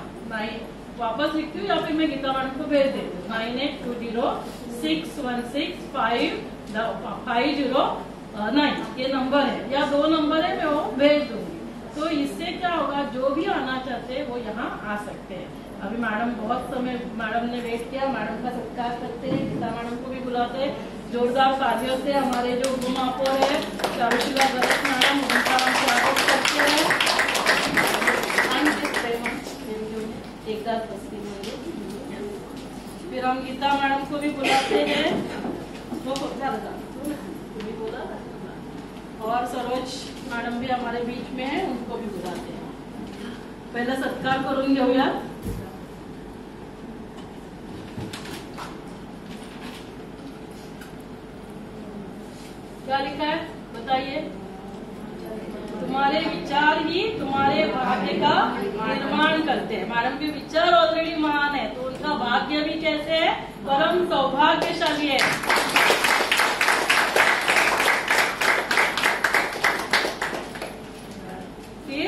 वापस लिखती हूँ या फिर मैं गीता मैडम को भेज देती हूँ। 9820610509 ये नंबर है, या 2 नंबर है, मैं वो भेज दूंगी। तो इससे क्या होगा, जो भी आना चाहते हैं वो यहाँ आ सकते हैं। अभी मैडम बहुत समय मैडम ने वेट किया, मैडम का सत्कार करते हैं, गीता मैडम को भी बुलाते हैं जोरदार तालियों से। हमारे जो गुमापोर है चारुशिला भरत मैडम, उनका हम स्वागत करते हैं। फिर हम गीता मैडम को भी बुलाते हैं, वो भी बोला, और सरोज मैडम भी हमारे बीच में है, उनको भी बुलाते हैं। पहले सत्कार करूंगी हो यार। क्या लिखा है बताइए। तुम्हारे विचार ही तुम्हारे भाग्य का निर्माण करते हैं। मैडम के विचार ऑलरेडी महान है, तो उनका भाग्य भी कैसे है, परम सौभाग्यशाली है। फिर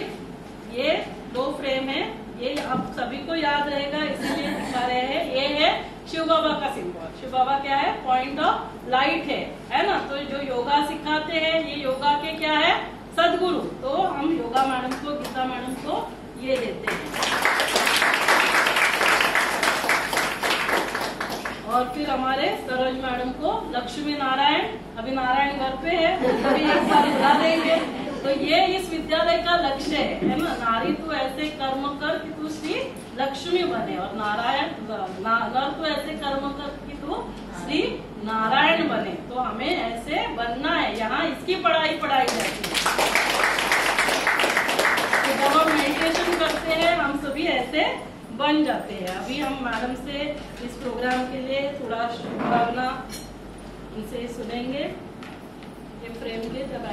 ये 2 फ्रेम है, ये आप सभी को याद रहेगा इसीलिए दिखा रहे हैं। ये है शिव बाबा का सिंबल। शिव बाबा क्या है, पॉइंट ऑफ लाइट है ना। तो जो योगा सिखाते हैं ये योगा के क्या है, सदगुरु। तो हम योगा मैडम को, गीता मैडम को ये देते हैं। और फिर हमारे सरोज मैडम को लक्ष्मी नारायण, अभी नारायण घर पे है, अभी एक बार बुला देंगे। तो ये इस विद्यालय का लक्ष्य है ना। नारी तू ऐसे कर्म कर कि तू श्री लक्ष्मी बने, और नारायण नर तू ऐसे कर्म कर कि तू श्री नारायण बने। तो हमें ऐसे बनना है, यहाँ इसकी पढ़ाई जाती है। तो जब हम मेडिटेशन करते हैं हम सभी ऐसे बन जाते हैं। अभी हम मैडम से इस प्रोग्राम के लिए थोड़ा शुभकामना उनसे सुनेंगे। ये फ्रेम के जब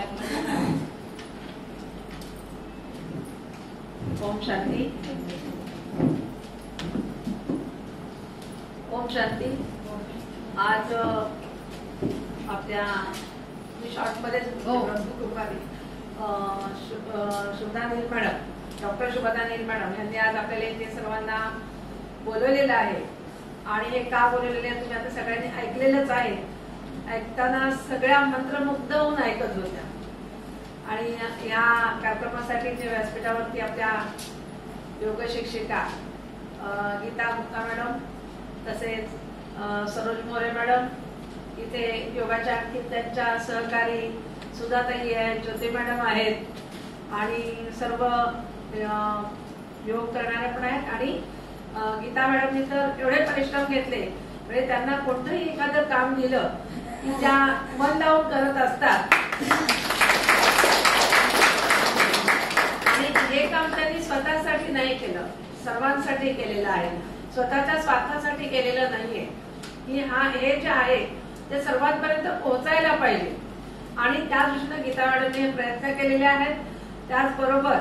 ओम शांति। ओम शांती। आज आपल्या शॉर्टमध्ये शुभदा नील मॅडम, डॉक्टर शुभदा नील मॅडम यांनी आज आपल्याला इथे सर्वांना बोलवलेलं आहे। आणि हे का बोलवलेले आहे तुम्ही आता सगळ्यांनी ऐकलेलंच आहे। ऐकताना सगळ्या मंत्रमुग्ध होऊन ऐकत होत्या। आणि या कार्यक्रमासाठी जे व्यासपीठावरती आपल्या योग शिक्षिका गीता गुप्ता मॅडम, तसेच सरोज मोरे मॅडम, इथे योगाच्या आणखी त्यांच्या सहकारी सुधाताई आहेत, ज्योती मॅडम आहेत, आणि सर्व योग करणारे पण आहेत। आणि गीता मॅडमनी तर एवढे परिश्रम घेतले, म्हणजे त्यांना कोणतंही एखादं काम दिलं की त्या मन लावून करत असतात। आणि हे काम त्यांनी स्वतःसाठी नाही केलं, सर्वांसाठी केलेलं आहे, स्वतःच्या स्वार्थासाठी केलेलं नाहीये। की हे जे आहे ते सर्वांपर्यंत पोहोचायला पाहिजे, आणि त्या दृष्टीने गीता मॅडमने प्रयत्न केलेले आहेत। त्याचबरोबर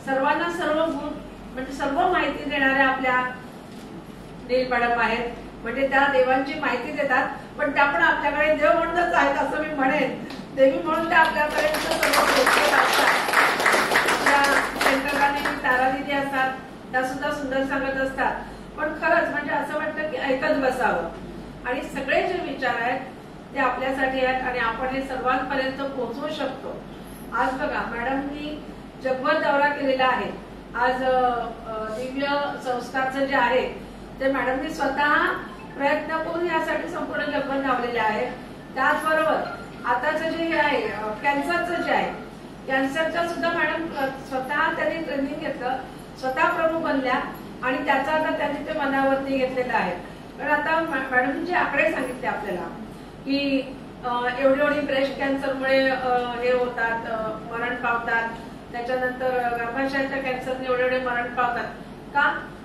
सर्वांना सर्व गुण म्हणजे सर्व माहिती देणाऱ्या आपल्या नील मॅडम आहेत, म्हणजे त्या देवांची माहिती देतात, पण त्या पण आपल्याकडे देव म्हणूनच आहेत असं मी म्हणेन। देवी म्हणून त्या आपल्यापर्यंत सर्व पोहोचत असतात। आपल्या सेंटरला नेहमी तारा दिदी असतात, त्या सुद्धा सुंदर सांगत असतात। पण खरंच म्हणजे असं वाटतं की ऐकत बसावं, आणि सगळे जे विचार आहेत ते आपल्यासाठी आहेत आणि आपण हे सर्वांपर्यंत पोहोचवू शकतो. आज बघा मॅडमनी जगभर दौरा केलेला आहे. आज दिव्य संस्कारचं जे आहे ते मॅडमनी स्वतः प्रयत्न करून यासाठी संपूर्ण जगभर धावलेले आहे. त्याचबरोबर आताचं जे आहे कॅन्सरचं जे आहे, कॅन्सरचं सुद्धा मॅडम स्वतः त्यांनी ट्रेनिंग घेतलं, स्वतः प्रमुख बनल्या आणि त्याचा आता त्यांनी ते मनावरती घेतलेला आहे. पण आता मॅडमनी जे आकडे सांगितले आपल्याला की एवढी ब्रेस्ट कॅन्सरमुळे हे होतात, मरण पावतात, त्याच्यानंतर गर्भाशयाच्या कॅन्सरने एवढे मरण पावतात का?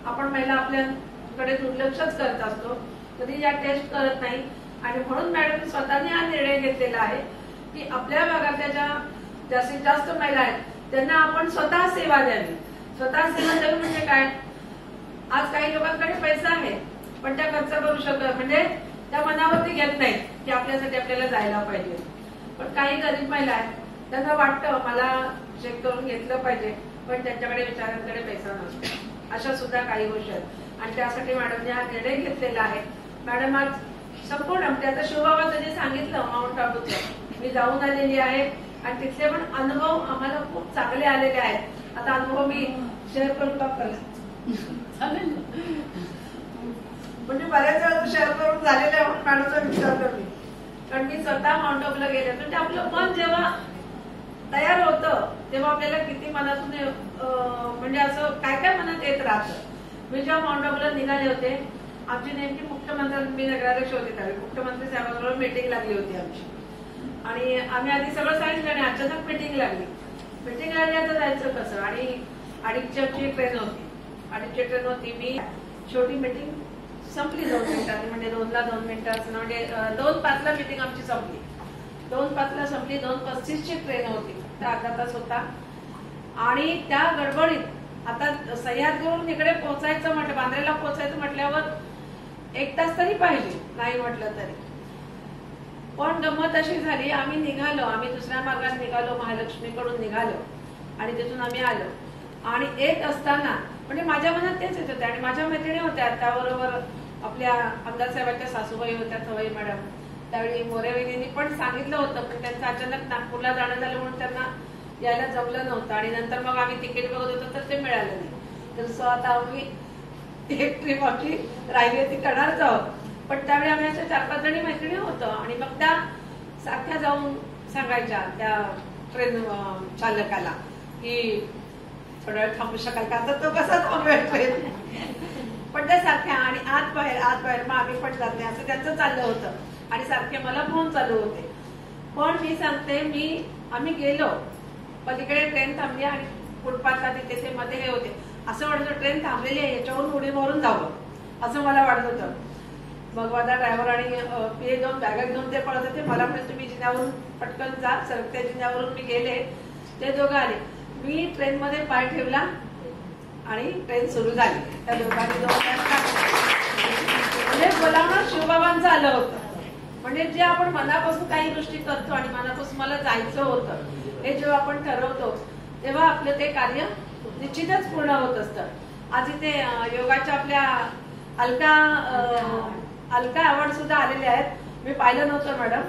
आपण महिला आपल्याकडे दुर्लक्षच करत असतो, कधी या टेस्ट करत नाही. आणि म्हणून मॅडम स्वतःने हा निर्णय घेतलेला आहे की आपल्या भागातल्या ज्या जास्तीत जास्त महिला आहेत त्यांना आपण स्वतः सेवा द्यावी. स्वतः सेवा द्यावी म्हणजे काय? आज काही लोकांकडे पैसा आहे पण त्या खर्च करू शकत म्हणजे त्या मनावरती घेत नाहीत की आपल्यासाठी आपल्याला जायला पाहिजे. पण काही गरीब महिला आहेत त्यांना वाटतं मला चेक करून घेतलं पाहिजे पण त्यांच्याकडे विचारांकडे पैसा नसतो. अशा सुद्धा काही गोष्टी आहेत आणि त्यासाठी मॅडमने हा निर्णय घेतलेला आहे. मॅडम आज संपूर्ण म्हणजे आता शिवबाबा त्यांनी सांगितलं माउंट आबूचं मी जाऊन आलेली आहे आणि तिथले पण अनुभव आम्हाला खूप चांगले आलेले आहेत. आता अनुभव मी शेअर करू का? म्हणजे बऱ्याच वेळा शेअर करून झालेला आहे मॅडमचा विचार करते. कारण मी स्वतः माउंट आबूला गेले म्हणजे आपलं मन जेव्हा तयार होतं तेव्हा आपल्याला किती मनातून म्हणजे असं काय काय मनात येत राहतं. मी जेव्हा माउंट आबूला निघाले होते आमची नेमकी मुख्यमंत्री मी नगराध्यक्ष होते त्यावेळी मुख्यमंत्री साहेबांबरोबर मीटिंग लागली होती आमची आणि आम्ही आधी सगळं सांगितलं आणि अचानक मीटिंग लागली. मीटिंग लागली आता जायचं कसं आणि अडीचची ट्रेन होती. अडीचची ट्रेन होती. मी छोटी मीटिंग संपली 2 मिनिटांनी म्हणजे 2ला 2 मिनिटं म्हणजे 2:05ला मीटिंग आमची संपली. 2:05ला संपली. 2:35ची ट्रेन होती. तर अर्धा तास होता आणि त्या गडबडीत आता सह्याद्रीवरून इकडे पोहोचायचं म्हटलं बांद्रेला पोहोचायचं म्हटल्यावर 1 तास तरी पाहिजे नाही म्हटलं तरी. पण गंमत अशी झाली आम्ही निघालो, आम्ही दुसऱ्या मार्गाने निघालो, महालक्ष्मीकडून निघालो आणि तिथून आम्ही आलो आणि येत असताना म्हणजे माझ्या मनात तेच येत होते आणि माझ्या मैत्रिणी होत्या त्याबरोबर आपल्या आमदार साहेबांच्या सासूबाई होत्या थवई मॅडम. त्यावेळी मोरेवहिनींनी पण सांगितलं होतं पण त्यांचं अचानक नागपूरला जाणं झालं म्हणून त्यांना यायला जमलं नव्हतं आणि नंतर मग आम्ही तिकीट बघत होतो तर ते मिळालं नाही. तर आता आम्ही एक ट्रिप आमची राहिली होती करणारच आहोत. पण त्यावेळी आम्ही अशा 4-5 जणी मैत्रिणी होतो आणि मग त्या सारख्या जाऊन सांगायच्या त्या ट्रेन चालकाला की थोडा वेळ थांबू शकाल का? तर तो कसा थांबवेल ट्रेन? पण त्या सारख्या आणि आत बाहेर मग आम्ही पण जात नाही असं त्यांचं चाललं होतं आणि सारखे मला फोन चालू होते. पण मी सांगते आम्ही गेलो पलीकडे ट्रेन थांबली आणि फुटपाथला तिथे मध्ये हे होते असं वाटत होतं ट्रेन थांबलेली आहे याच्यावरून उडी मारून जावं असं मला वाटत होतं. मग माझा ड्रायव्हर आणि पीए 2 बॅगा घेऊन ते पळत होते. मला पण तुम्ही जिन्यावरून पटकन जा. सरकत्या जिन्यावरून मी गेले. ते दोघं आले. मी ट्रेन मध्ये पाय ठेवला आणि ट्रेन सुरू झाली. त्या दोघांनी 2 तास म्हणजे बोलावणं शिवबाबांचं आलं होतं. म्हणजे जे आपण मनापासून काही गोष्टी करतो आणि मनापासून मला जायचं होतं हे जेव्हा आपण ठरवतो तेव्हा आपलं ते कार्य निश्चितच पूर्ण होत असतं. आज इथे योगाच्या आपल्या अलका अवॉर्ड सुद्धा आलेले आहेत. मी पाहिलं नव्हतं मॅडम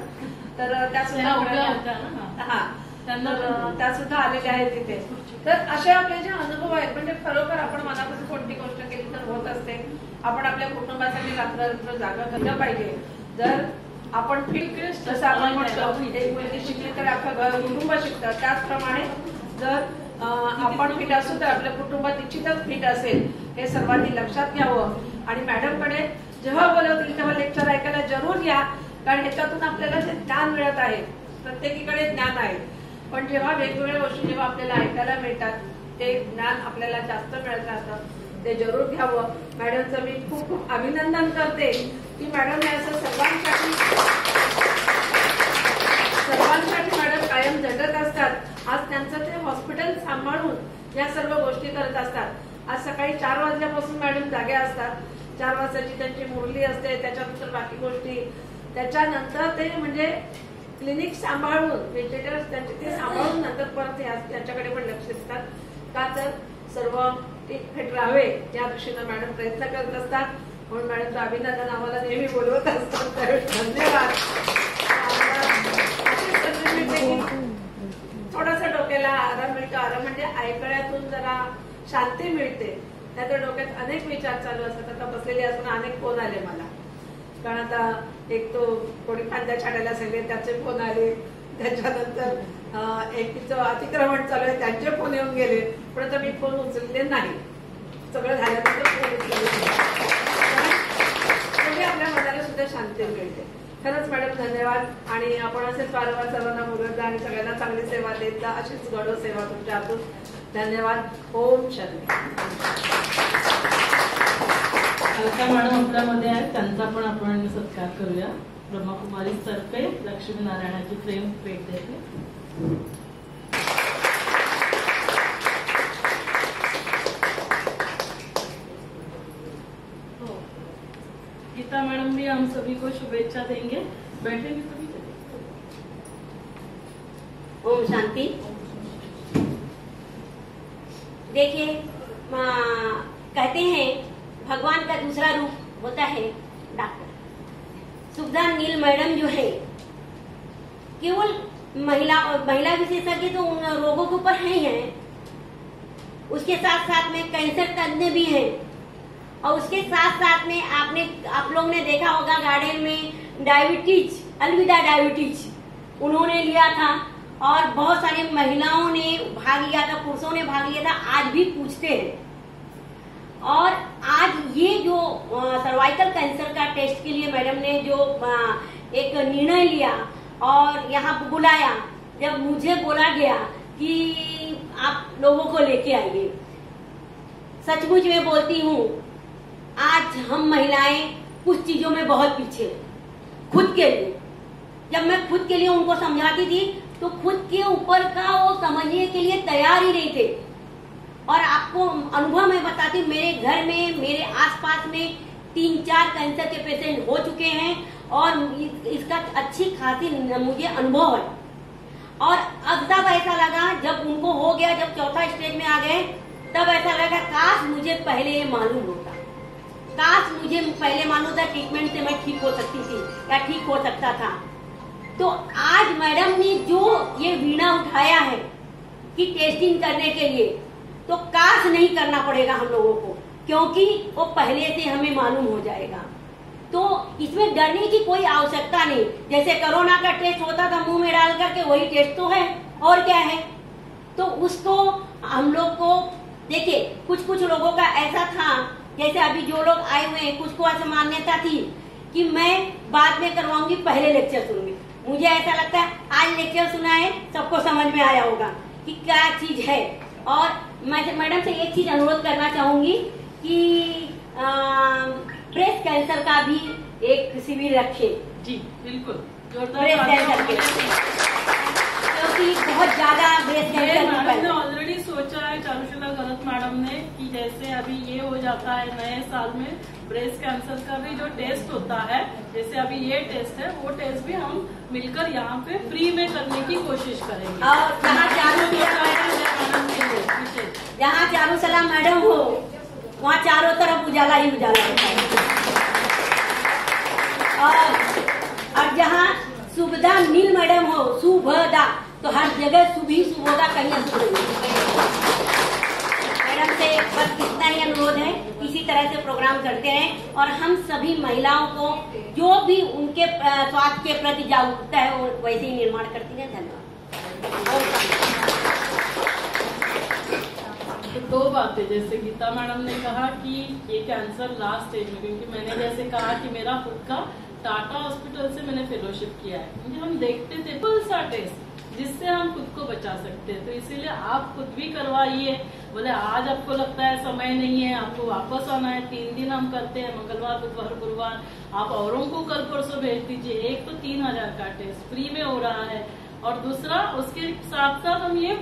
तर त्या सुद्धा त्या सुद्धा आलेल्या आहेत तिथे. तर असे आपले जे अनुभव आहेत म्हणजे खरोखर आपण मनापासून कोणती गोष्ट केली तर होत असते. आपण आपल्या कुटुंबासाठी रात्र जागा केलं पाहिजे. जर आपण फिट जसं आपण म्हणतो एक मुलगी शिकली तर अख्खं कुटुंब शिकतं त्याचप्रमाणे जर आपण फिट असू तर आपल्या कुटुंबात निश्चितच फिट असेल हे सर्वांनी लक्षात घ्यावं. आणि मॅडमकडे जेव्हा बोलवतील तेव्हा लेक्चर ऐकायला जरूर या कारण ह्याच्यातून आपल्याला जे ज्ञान मिळत आहे प्रत्येकीकडे ज्ञान आहे पण जेव्हा वेगवेगळ्या गोष्टी जेव्हा आपल्याला ऐकायला मिळतात ते ज्ञान आपल्याला जास्त मिळत राहतं ते जरूर घ्यावं. मॅडमचं मी खूप खूप अभिनंदन करते की मॅडम असं सर्वांसाठी मॅडम कायम झटत असतात. आज त्यांचं ते हॉस्पिटल सांभाळून या सर्व गोष्टी करत असतात. आज सकाळी 4 वाजल्यापासून मॅडम जाग्या असतात. 4 वाजताची त्यांची मुरली असते त्याच्यानंतर बाकी गोष्टी त्याच्यानंतर ते म्हणजे क्लिनिक सांभाळून व्हेंटिलेटर्स त्यांचे ते सांभाळून नंतर परत त्यांच्याकडे पण लक्ष देतात का तर सर्व फिट राहावे या दृष्टीनं मॅडम प्रयत्न करत असतात. म्हणून मॅडमचं अभिनंदन आम्हाला नेहमी बोलवत असतात. धन्यवाद. थोडासा डोक्याला आराम मिळतो. आराम म्हणजे ऐकण्यातून जरा शांती मिळते. नाहीतर डोक्यात अनेक विचार चालू असतात. आता बसलेले असून अनेक फोन आले मला, कारण आता एक तो कोणी फांद्या छाडायला सांगले त्याचे फोन आले, त्याच्यानंतर एक तिचं अतिक्रमण चालू आहे त्यांचे फोन येऊन गेले, पण आता मी फोन उचलले नाही. सगळं झाल्यानंतर फोन उचलले. आपल्या मनाला सुद्धा शांती मिळते. खरंच मॅडम धन्यवाद. आणि आपण असेच वारंवार सर्वांना बोलत जा आणि सगळ्यांना चांगली सेवा देत जा. अशीच गडो सेवा तुमच्या हातून. धन्यवाद. ओम शांती. अलका मॅडम आपल्यामध्ये आहेत, त्यांचा पण आपण सत्कार करूया. ब्रह्मकुमारी तर्फे लक्ष्मीनारायणाची फ्रेम भेट देते. गीता मैडम भी हम सभी को शुभेच्छा देंगे. बैठेंगे सभी. ओम शांति. देखिए, कहते हैं भगवान का दूसरा रूप होता है डॉक्टर. सुखदा नील मैडम जो है केवल महिला विशेषज्ञ तो उन रोगों के ऊपर है ही है, उसके साथ साथ में कैंसर तज्ञ भी है. और उसके साथ साथ में आप लोग ने देखा होगा गार्डन में डायबिटीज, अलविदा डायबिटीज उन्होंने लिया था और बहुत सारी महिलाओं ने भाग लिया था, पुरुषों ने भाग लिया था, आज भी पूछते हैं. और आज ये जो सर्वाइकल कैंसर का टेस्ट के लिए मैडम ने जो एक निर्णय लिया और यहाँ बुलाया, जब मुझे बोला गया कि आप लोगों को लेके आइए, सचमुच में बोलती हूँ आज हम महिलाएं कुछ चीजों में बहुत पीछे. खुद के लिए जब मैं खुद के लिए उनको समझाती थी तो खुद के ऊपर का वो समझने के लिए तैयार ही नहीं थे. और आपको अनुभव मैं बताती हूँ, मेरे घर में मेरे आसपास में 3-4 कैंसर के पेशेंट हो चुके हैं और इसका अच्छी खासी मुझे अनुभव है. और अब तब ऐसा लगा जब उनको हो गया, जब चौथा स्टेज में आ गए, तब ऐसा लगा काश मुझे पहले ये मालूम होता, काश मुझे पहले मालूम था ट्रीटमेंट से मैं ठीक हो सकती थी या ठीक हो सकता था. तो आज मैडम ने जो ये वीणा उठाया है कि टेस्टिंग करने के लिए, तो काश नहीं करना पड़ेगा हम लोगों को, क्योंकि वो पहले से हमें मालूम हो जाएगा. तो इसमें डरने की कोई आवश्यकता नहीं. जैसे कोरोना का टेस्ट होता था मुंह में डाल करके, वही टेस्ट तो है और क्या है. तो उसको हम लोग को देखिए, कुछ लोगों का ऐसा था, जैसे अभी जो लोग आए हुए हैं, कुछ को ऐसा मान्यता थी कि मैं बाद में करवाऊंगी, पहले लेक्चर सुनूंगी. मुझे ऐसा लगता है आज लेक्चर सुना है, सबको समझ में आया होगा कि क्या चीज है. और मैं मैडम से एक चीज अनुरोध करना चाहूंगी कि ब्रेस्ट कैंसर का भी एक शिविर रखे. जी बिल्कुल, ब्रेस्ट कैंसर के, क्योंकि बहुत ज्यादा ब्रेस्ट कैंसर मैंने ऑलरेडी सोचा है चारुशीला गलत मैडम ने कि जैसे अभी ये हो जाता है नए साल में, ब्रेस्ट कैंसर का भी जो टेस्ट होता है, जैसे अभी ये टेस्ट है, वो टेस्ट भी हम मिलकर यहाँ पे फ्री में करने की कोशिश करेंगे. और जहाँ चारुशीला मैडम हो वहाँ चारों तरफ उजाला ही उजाला होता है. और जहाँ सुभदा नील मैडम हो, सुभदा, तो हर जगह सुभी सुभोदा कहीं मैडम से बस इतना ही अनुरोध है. इसी तरह से प्रोग्राम करते रहें और हम सभी महिलाओं को जो भी उनके स्वास्थ्य के प्रति जागरूकता है वो वैसे ही निर्माण करती है. धन्यवाद. तो दो बातें, जैसे गीता मैडम ने कहा कि ये कैंसर लास्ट स्टेज में, क्योंकि मैंने जैसे कहा कि मेरा खुद का टाटा हॉस्पिटल से मैंने फेलोशिप किया है, क्योंकि हम देखते थे फुल सा टेस्ट जिससे हम खुद को बचा सकते हैं. तो इसीलिए आप खुद भी करवाइए. बोले आज आपको लगता है समय नहीं है, आपको वापस आना है, 3 दिन हम करते हैं, मंगलवार बुधवार गुरुवार. आप औरों को कल परसों भेज दीजिए. एक तो 3000 का टेस्ट फ्री में हो रहा है, और दूसरा उसके साथ साथ हम ये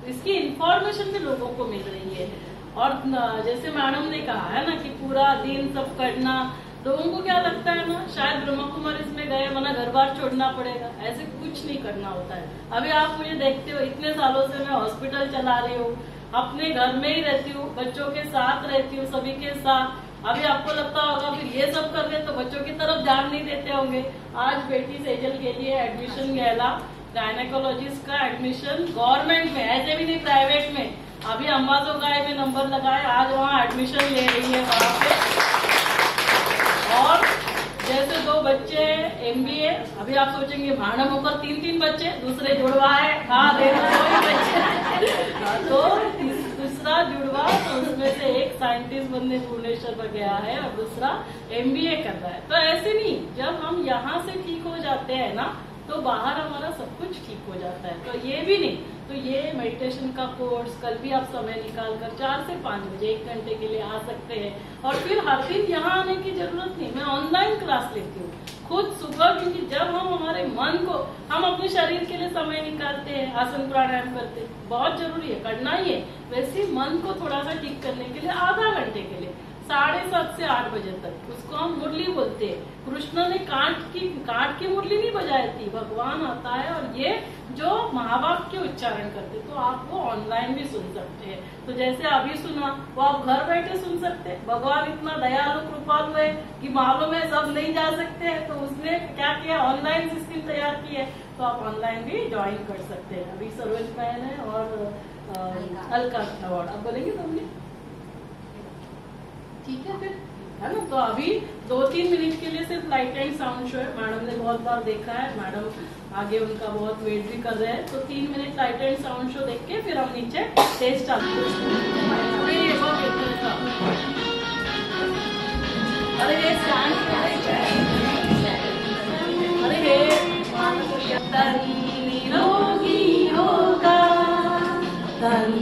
इसकी इंफॉर्मेशन भी लोगों को मिल रही है. और जैसे मैडम ने कहा है ना कि पूरा दिन सब करना, लोगों को क्या लगता है ना, शायद ब्रह्मा कुमारी में गए मना घर बार छोड़ना पड़ेगा. ऐसे कुछ नहीं करना होता है. अभी आप मुझे देखते हो, इतने सालों से मैं हॉस्पिटल चला रही हूँ, अपने घर में ही रहती हूँ, बच्चों के साथ रहती हूँ, सभी के साथ. अभी आपको लगता होगा फिर ये सब कर रहे तो बच्चों की तरफ ध्यान नहीं देते होंगे. आज बेटी सेजल के लिए एडमिशन घ्यायला गायनेकोलॉजिस्ट का एडमिशन गवर्नमेंट में, ऐसे भी नहीं प्राइवेट में। अभी अंबाजोगाई में नंबर लगाए, आज वहाँ एडमिशन ले रही है वहाँ पे। और जैसे 2 बच्चे MBA, अभी आप सोचेंगे मैडम होकर 3-3 बच्चे, दूसरे जुड़वा है, हाँ देखो 2 बच्चे। तो दूसरा जुड़वा, तो उसमें से एक साइंटिस्ट बनने भुवनेश्वर में गया है और दूसरा MBA कर रहा है। तो ऐसे नहीं, जब हम यहाँ से ठीक हो जाते हैं ना, तो बाहर हमारा सब कुछ ठीक हो जाता है। तो ये भी नहीं, तो ये मेडिटेशन का कोर्स कल भी आप समय निकाल कर 4 से 5 बजे 1 घंटे के लिए आ सकते हैं। और फिर हर दिन यहाँ आने की जरूरत नहीं, मैं ऑनलाइन क्लास लेती हूँ खुद सुबह, क्योंकि जब हम हमारे मन को, हम अपने शरीर के लिए समय निकालते हैं, आसन प्राणायाम करते हैं, बहुत जरूरी है, करना ही है। वैसे मन को थोड़ा सा ठीक करने के लिए आधा घंटे के लिए 7:30 से 8 बजे तक, उसको हम मुरली बोलते हैं। कृष्ण ने कांट की मुरली नहीं बजाई थी, भगवान आता है और ये जो महावाक्य उच्चारण करते, तो आप वो ऑनलाइन भी सुन सकते हैं। तो जैसे अभी सुना, वो आप घर बैठे सुन सकते हैं। भगवान इतना दयालु कृपालु है कि मालूम है सब नहीं जा सकते हैं, तो उसने क्या किया, ऑनलाइन सिस्टम तैयार की है, तो आप ऑनलाइन भी ज्वाइन कर सकते हैं। अभी सरोज बहन है और अलका अवार्ड, अब बोलेंगे तुमने, ठीक है फिर, है ना। तो अभी 2-3 मिनट के लिए सिर्फ लाइट एंड साउंड शो है, मैडम ने बहुत बार देखा है, मैडम आगे उनका बहुत वेट भी कर रहे हैं। तो 3 minute light and sound show देख के फिर हम नीचे टेस्ट चालू अरे निरोगी होगा तन